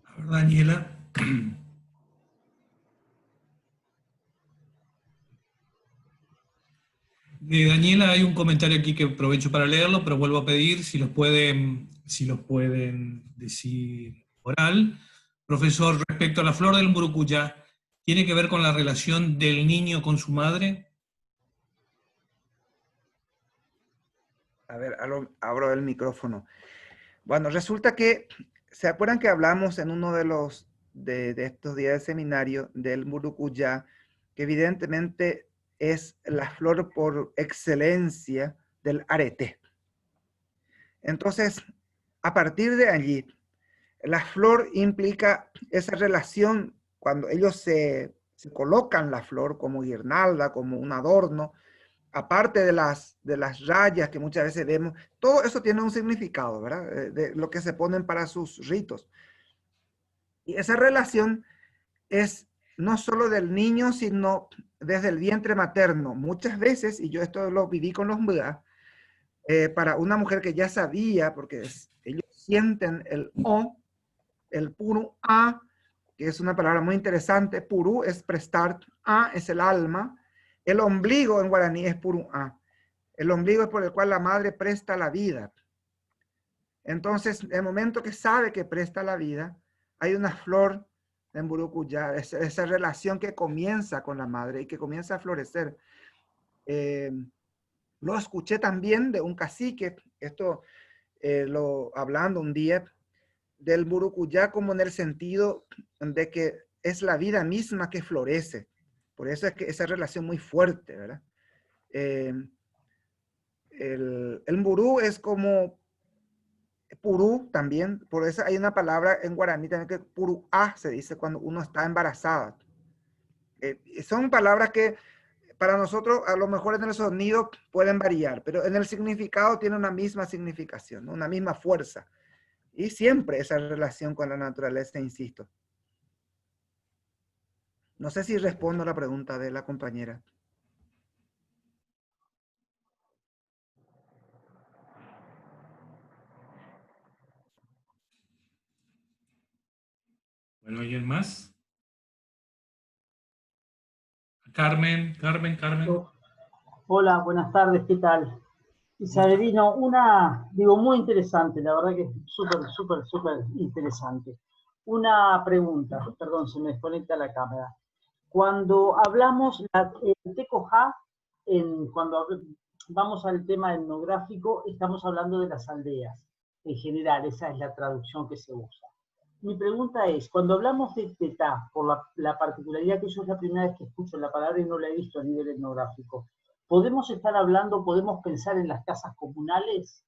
A ver, Daniela. De Daniela hay un comentario aquí que aprovecho para leerlo, pero vuelvo a pedir si los pueden decir oral. Profesor, respecto a la flor del murucuyá, ¿tiene que ver con la relación del niño con su madre? A ver, abro el micrófono. Bueno, resulta que, ¿se acuerdan que hablamos en uno de estos días de seminario del murucuyá, que evidentemente es la flor por excelencia del arete? Entonces, a partir de allí, la flor implica esa relación cuando ellos se colocan la flor como guirnalda, como un adorno, aparte de las rayas que muchas veces vemos. Todo eso tiene un significado, ¿verdad? De lo que se ponen para sus ritos. Y esa relación es no solo del niño, sino desde el vientre materno. Muchas veces, y yo esto lo viví con los mbua, para una mujer que ya sabía, porque ellos sienten el O, el puru A, que es una palabra muy interesante. Puru es prestar, A es el alma. El ombligo en guaraní es puru A. El ombligo es por el cual la madre presta la vida. Entonces, en el momento que sabe que presta la vida, hay una flor en Murucuyá, esa relación que comienza con la madre y que comienza a florecer. Lo escuché también de un cacique, esto hablando un día, del Murucuyá como en el sentido de que es la vida misma que florece. Por eso es que esa relación muy fuerte, ¿verdad? El murú es como purú también, por eso hay una palabra en guaraní también que purú a se dice cuando uno está embarazada. Son palabras que para nosotros a lo mejor en el sonido pueden variar, pero en el significado tiene una misma significación, ¿no? Una misma fuerza. Y siempre esa relación con la naturaleza, insisto. No sé si respondo a la pregunta de la compañera. Bueno, ¿alguien más? Carmen. Hola, buenas tardes, ¿qué tal? Isabelino, muy interesante, la verdad que es súper interesante. Una pregunta, perdón, se me desconecta la cámara. Cuando hablamos, el Teco-Ja, cuando vamos al tema etnográfico, estamos hablando de las aldeas, en general, esa es la traducción que se usa. Mi pregunta es, cuando hablamos de Tetá, por la particularidad que yo es la primera vez que escucho la palabra y no la he visto a nivel etnográfico, ¿podemos estar hablando, podemos pensar en las casas comunales,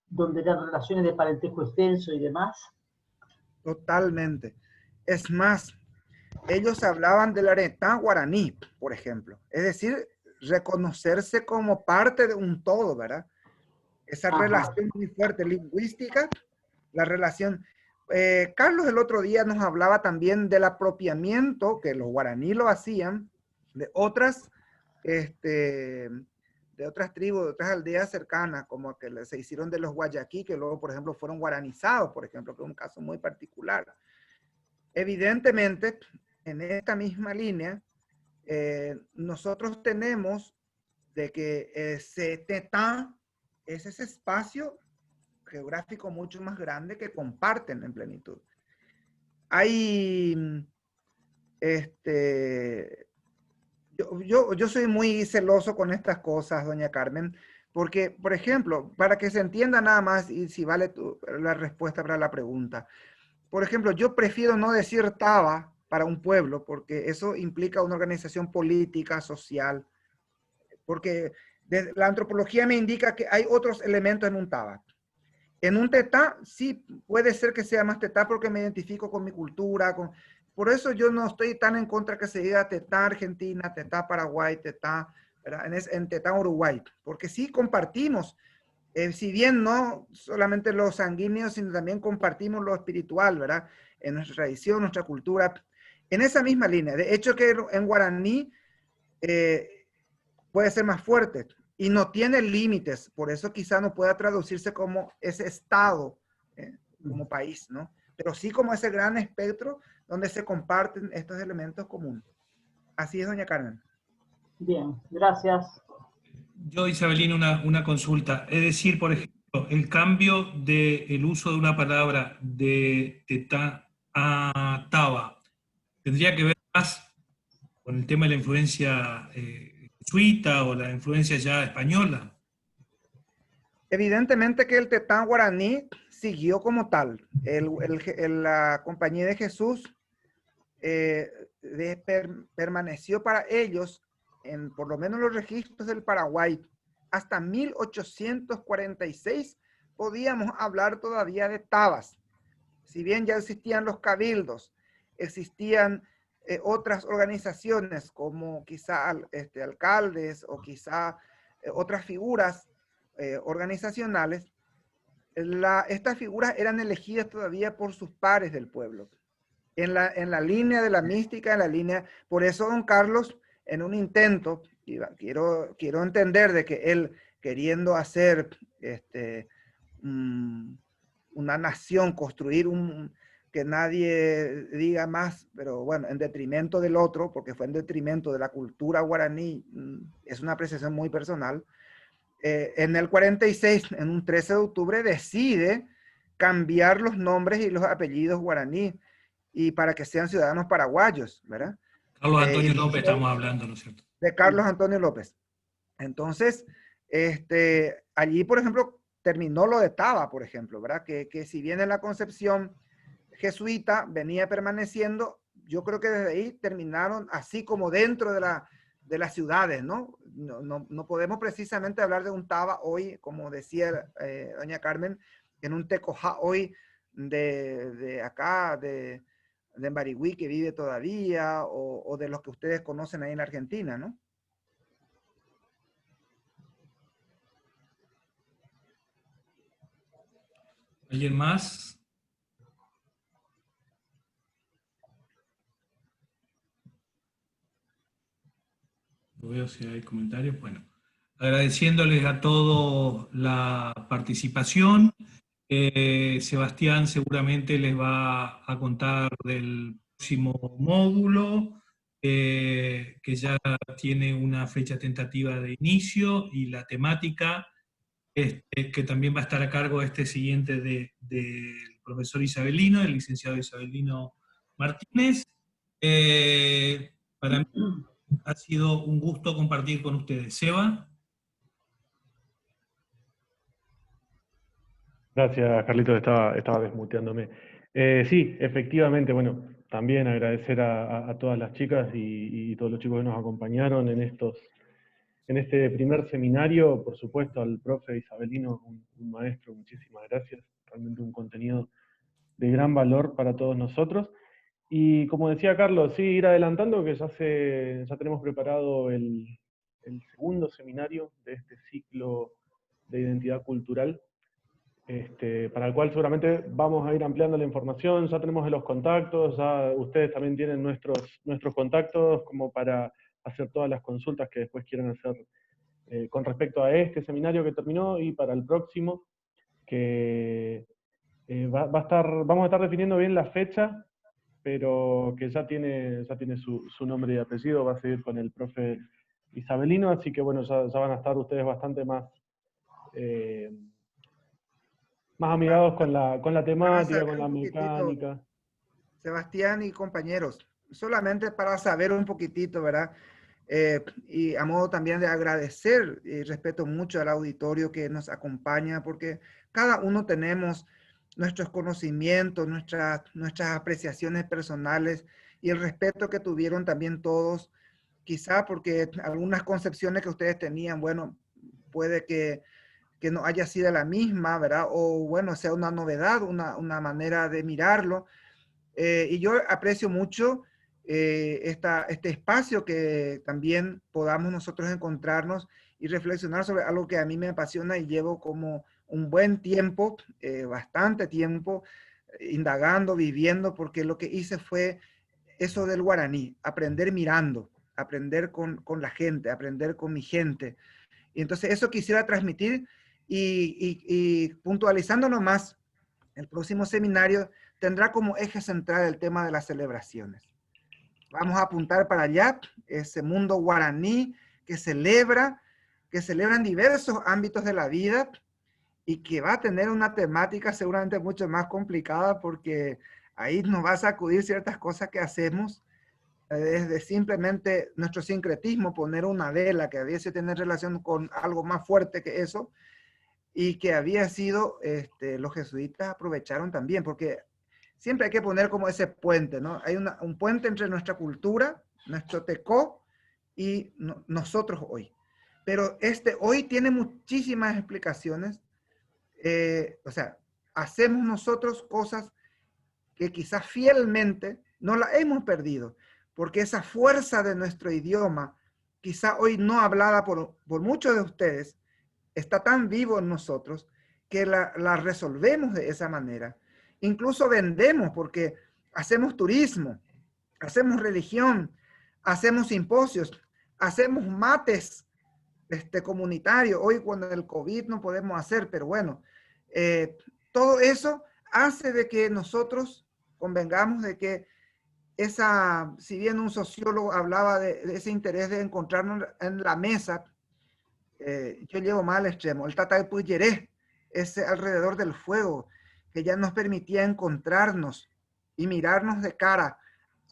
donde las relaciones de parentesco extenso y demás? Totalmente. Es más, ellos hablaban del aretá guaraní, por ejemplo. Es decir, reconocerse como parte de un todo, ¿verdad? Esa relación muy fuerte lingüística, la relación. Carlos el otro día nos hablaba también del apropiamiento que los guaraní lo hacían de otras, de otras tribus, de otras aldeas cercanas, como que se hicieron de los guayaquí, que luego, por ejemplo, fueron guaranizados, por ejemplo, que es un caso muy particular. Evidentemente, en esta misma línea, nosotros tenemos de que ese tetá es ese espacio geográfico mucho más grande que comparten en plenitud. Hay, yo soy muy celoso con estas cosas, doña Carmen, porque, por ejemplo, para que se entienda nada más y si vale la respuesta para la pregunta, por ejemplo, yo prefiero no decir Taba para un pueblo, porque eso implica una organización política, social, porque la antropología me indica que hay otros elementos en un Taba. En un tetá, sí, puede ser que sea más tetá porque me identifico con mi cultura. Por eso yo no estoy tan en contra que se diga tetá Argentina, tetá Paraguay, tetá, ¿verdad? En tetá Uruguay, porque sí compartimos, si bien no solamente lo sanguíneo, sino también compartimos lo espiritual, ¿verdad? En nuestra tradición, nuestra cultura, en esa misma línea. De hecho que en guaraní puede ser más fuerte y no tiene límites, por eso quizá no pueda traducirse como ese estado, como país, ¿no? Pero sí como ese gran espectro donde se comparten estos elementos comunes. Así es, doña Carmen. Bien, gracias. Yo, Isabelina, una consulta. Es decir, por ejemplo, el cambio del uso de una palabra de tetá a taba, ¿tendría que ver más con el tema de la influencia jesuita o la influencia ya española? Evidentemente que el tetán guaraní siguió como tal. La Compañía de Jesús permaneció para ellos, en por lo menos los registros del Paraguay, hasta 1846 podíamos hablar todavía de tabas. Si bien ya existían los cabildos, existían otras organizaciones como quizá alcaldes o quizá otras figuras organizacionales, estas figuras eran elegidas todavía por sus pares del pueblo. En la línea de la mística, en la línea, por eso don Carlos, en un intento, quiero entender de que él queriendo hacer una nación, construir que nadie diga más, pero bueno, en detrimento del otro, porque fue en detrimento de la cultura guaraní, es una apreciación muy personal. En el 46, en un 13 de octubre, decide cambiar los nombres y los apellidos guaraní y para que sean ciudadanos paraguayos, ¿verdad? Carlos Antonio López estamos hablando, ¿no es cierto? De Carlos Antonio López. Entonces, allí, por ejemplo, terminó lo de Taba, por ejemplo, ¿verdad? Que si bien en la concepción jesuita venía permaneciendo, yo creo que desde ahí terminaron así como dentro de las ciudades, ¿no? No podemos precisamente hablar de un Taba hoy, como decía doña Carmen, en un Teco-Ja hoy de acá, de Barigüí que vive todavía, o de los que ustedes conocen ahí en Argentina, ¿no? ¿Alguien más? No veo si hay comentarios. Bueno, agradeciéndoles a todos la participación. Sebastián seguramente les va a contar del próximo módulo, que ya tiene una fecha tentativa de inicio, y la temática que también va a estar a cargo siguiente del profesor Isabelino, el licenciado Isabelino Martínez. Para mí ha sido un gusto compartir con ustedes. Seba. Gracias, Carlitos, estaba desmuteándome. Sí, efectivamente, bueno, también agradecer a todas las chicas y todos los chicos que nos acompañaron en este primer seminario, por supuesto al profe Isabelino, un maestro, muchísimas gracias, realmente un contenido de gran valor para todos nosotros. Y como decía Carlos, sí, ir adelantando que ya tenemos preparado el segundo seminario de este ciclo de identidad cultural, para el cual seguramente vamos a ir ampliando la información. Ya tenemos los contactos, ya ustedes también tienen nuestros contactos como para hacer todas las consultas que después quieran hacer con respecto a este seminario que terminó y para el próximo, que vamos a estar definiendo bien la fecha, pero que ya tiene su nombre y apellido, va a seguir con el profe Isabelino, así que bueno, ya van a estar ustedes bastante más amigados con la temática, con la mecánica. Sebastián y compañeros, solamente para saber un poquitito, ¿verdad? Y a modo también de agradecer, y respeto mucho al auditorio que nos acompaña, porque cada uno tenemos nuestros conocimientos, nuestras apreciaciones personales, y el respeto que tuvieron también todos, quizá porque algunas concepciones que ustedes tenían, bueno, puede que no haya sido la misma, ¿verdad? O bueno, sea una novedad, una manera de mirarlo. Y yo aprecio mucho este espacio que también podamos nosotros encontrarnos y reflexionar sobre algo que a mí me apasiona y llevo como un buen tiempo, bastante tiempo, indagando, viviendo, porque lo que hice fue eso del guaraní, aprender mirando, aprender con la gente, aprender con mi gente. Y entonces eso quisiera transmitir y puntualizándonos más, el próximo seminario tendrá como eje central el tema de las celebraciones. Vamos a apuntar para allá, ese mundo guaraní que celebra en diversos ámbitos de la vida y que va a tener una temática seguramente mucho más complicada porque ahí nos va a sacudir ciertas cosas que hacemos, desde simplemente nuestro sincretismo, poner una vela que había que tener relación con algo más fuerte que eso, y que había sido, los jesuitas aprovecharon también, porque siempre hay que poner como ese puente, ¿no? Hay un puente entre nuestra cultura, nuestro tecó, y nosotros hoy. Pero hoy tiene muchísimas explicaciones. O sea, hacemos nosotros cosas que quizás fielmente no la hemos perdido, porque esa fuerza de nuestro idioma, quizá hoy no hablada por muchos de ustedes, está tan vivo en nosotros que la resolvemos de esa manera. Incluso vendemos porque hacemos turismo, hacemos religión, hacemos simposios, hacemos mates comunitarios. Hoy cuando el COVID no podemos hacer, pero bueno, todo eso hace de que nosotros convengamos de que si bien un sociólogo hablaba de ese interés de encontrarnos en la mesa, yo llevo más al extremo, el Tata de Puyeré, ese alrededor del fuego, que ya nos permitía encontrarnos y mirarnos de cara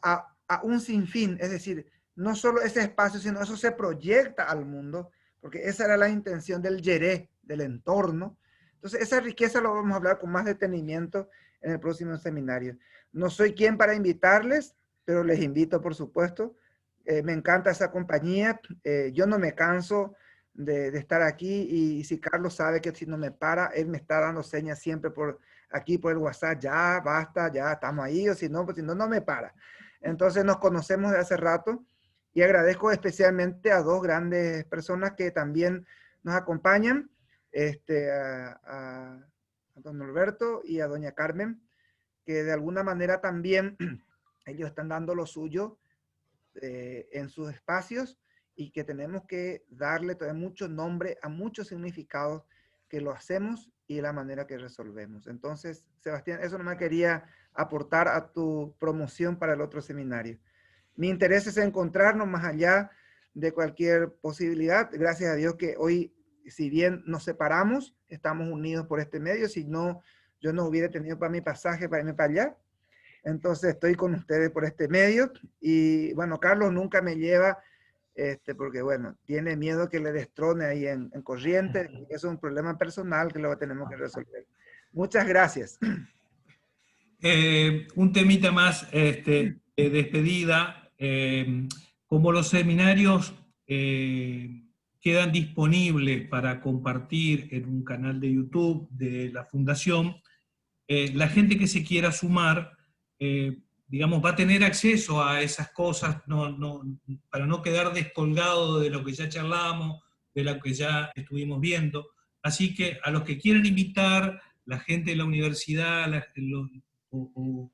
a un sinfín, es decir, no solo ese espacio, sino eso se proyecta al mundo, porque esa era la intención del Yeré, del entorno. Entonces, esa riqueza lo vamos a hablar con más detenimiento en el próximo seminario. No soy quien para invitarles, pero les invito, por supuesto. Me encanta esa compañía. Yo no me canso de estar aquí, y si Carlos sabe que si no me para, él me está dando señas siempre por aquí, por el WhatsApp, ya basta, ya estamos ahí, o si no, pues si no, no me para. Entonces nos conocemos de hace rato, y agradezco especialmente a dos grandes personas que también nos acompañan, a don Norberto y a doña Carmen, que de alguna manera también ellos están dando lo suyo en sus espacios, y que tenemos que darle todavía mucho nombre a muchos significados que lo hacemos y la manera que resolvemos. Entonces, Sebastián, eso no me quería aportar a tu promoción para el otro seminario. Mi interés es encontrarnos más allá de cualquier posibilidad. Gracias a Dios que hoy, si bien nos separamos, estamos unidos por este medio. Si no, yo no hubiera tenido para mi pasaje para irme para allá. Entonces estoy con ustedes por este medio. Y bueno, Carlos nunca me lleva, porque bueno, tiene miedo que le destrone ahí en Corrientes. Y eso es un problema personal que luego tenemos que resolver. Muchas gracias. Un temita más de despedida. Como los seminarios quedan disponibles para compartir en un canal de YouTube de la Fundación, la gente que se quiera sumar, digamos, va a tener acceso a esas cosas para no quedar descolgado de lo que ya charlamos, de lo que ya estuvimos viendo. Así que a los que quieran invitar, la gente de la universidad, o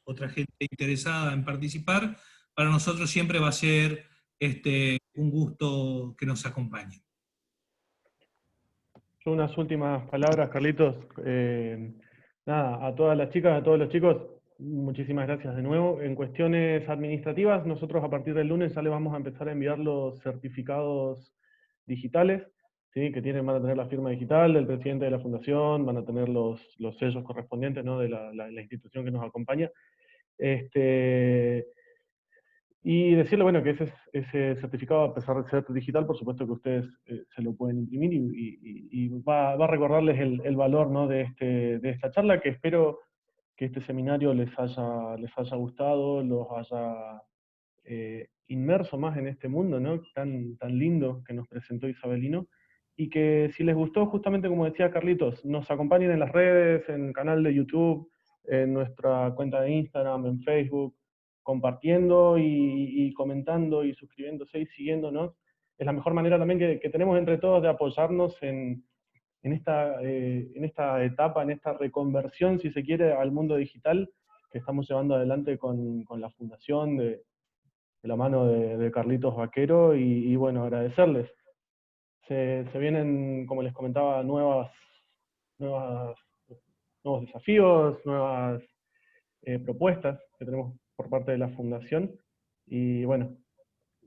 otra gente interesada en participar, para nosotros siempre va a ser un gusto que nos acompañen. Yo unas últimas palabras, Carlitos. Nada, a todas las chicas, a todos los chicos, muchísimas gracias de nuevo. En cuestiones administrativas, nosotros a partir del lunes ya les vamos a empezar a enviar los certificados digitales, ¿sí? Que van a tener la firma digital del presidente de la fundación, van a tener los sellos correspondientes, ¿no? de la institución que nos acompaña. Y decirle, bueno, que ese certificado, a pesar de ser digital, por supuesto que ustedes se lo pueden imprimir, y va a recordarles el valor, ¿no? de esta charla, que espero que este seminario les haya gustado, los haya inmerso más en este mundo, ¿no? tan lindo que nos presentó Isabelino, y que si les gustó, justamente como decía Carlitos, nos acompañen en las redes, en el canal de YouTube, en nuestra cuenta de Instagram, en Facebook, compartiendo y comentando y suscribiéndose y siguiéndonos. Es la mejor manera también que tenemos entre todos de apoyarnos en esta etapa, en esta reconversión, si se quiere, al mundo digital que estamos llevando adelante con la fundación de la mano de Carlitos Vaquero, y bueno, agradecerles. Se vienen, como les comentaba, nuevos desafíos, nuevas propuestas que tenemos por parte de la Fundación, y bueno,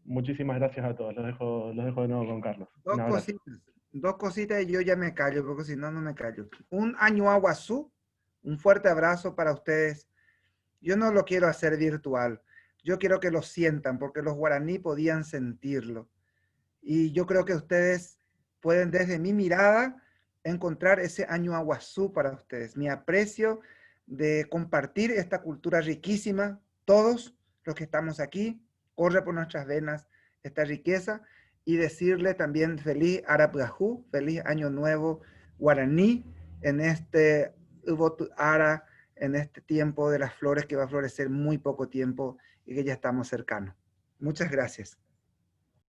muchísimas gracias a todos. Los dejo de nuevo con Carlos. Dos cositas y yo ya me callo, porque si no, no me callo. Un año aguazú, un fuerte abrazo para ustedes. Yo no lo quiero hacer virtual, yo quiero que lo sientan, porque los guaraní podían sentirlo. Y yo creo que ustedes pueden, desde mi mirada, encontrar ese año aguazú para ustedes. Mi aprecio de compartir esta cultura riquísima, todos los que estamos aquí, corre por nuestras venas esta riqueza, y decirle también feliz Arapgajú, feliz año nuevo guaraní, en este Ubot Ara, en este tiempo de las flores que va a florecer muy poco tiempo y que ya estamos cercanos. Muchas gracias.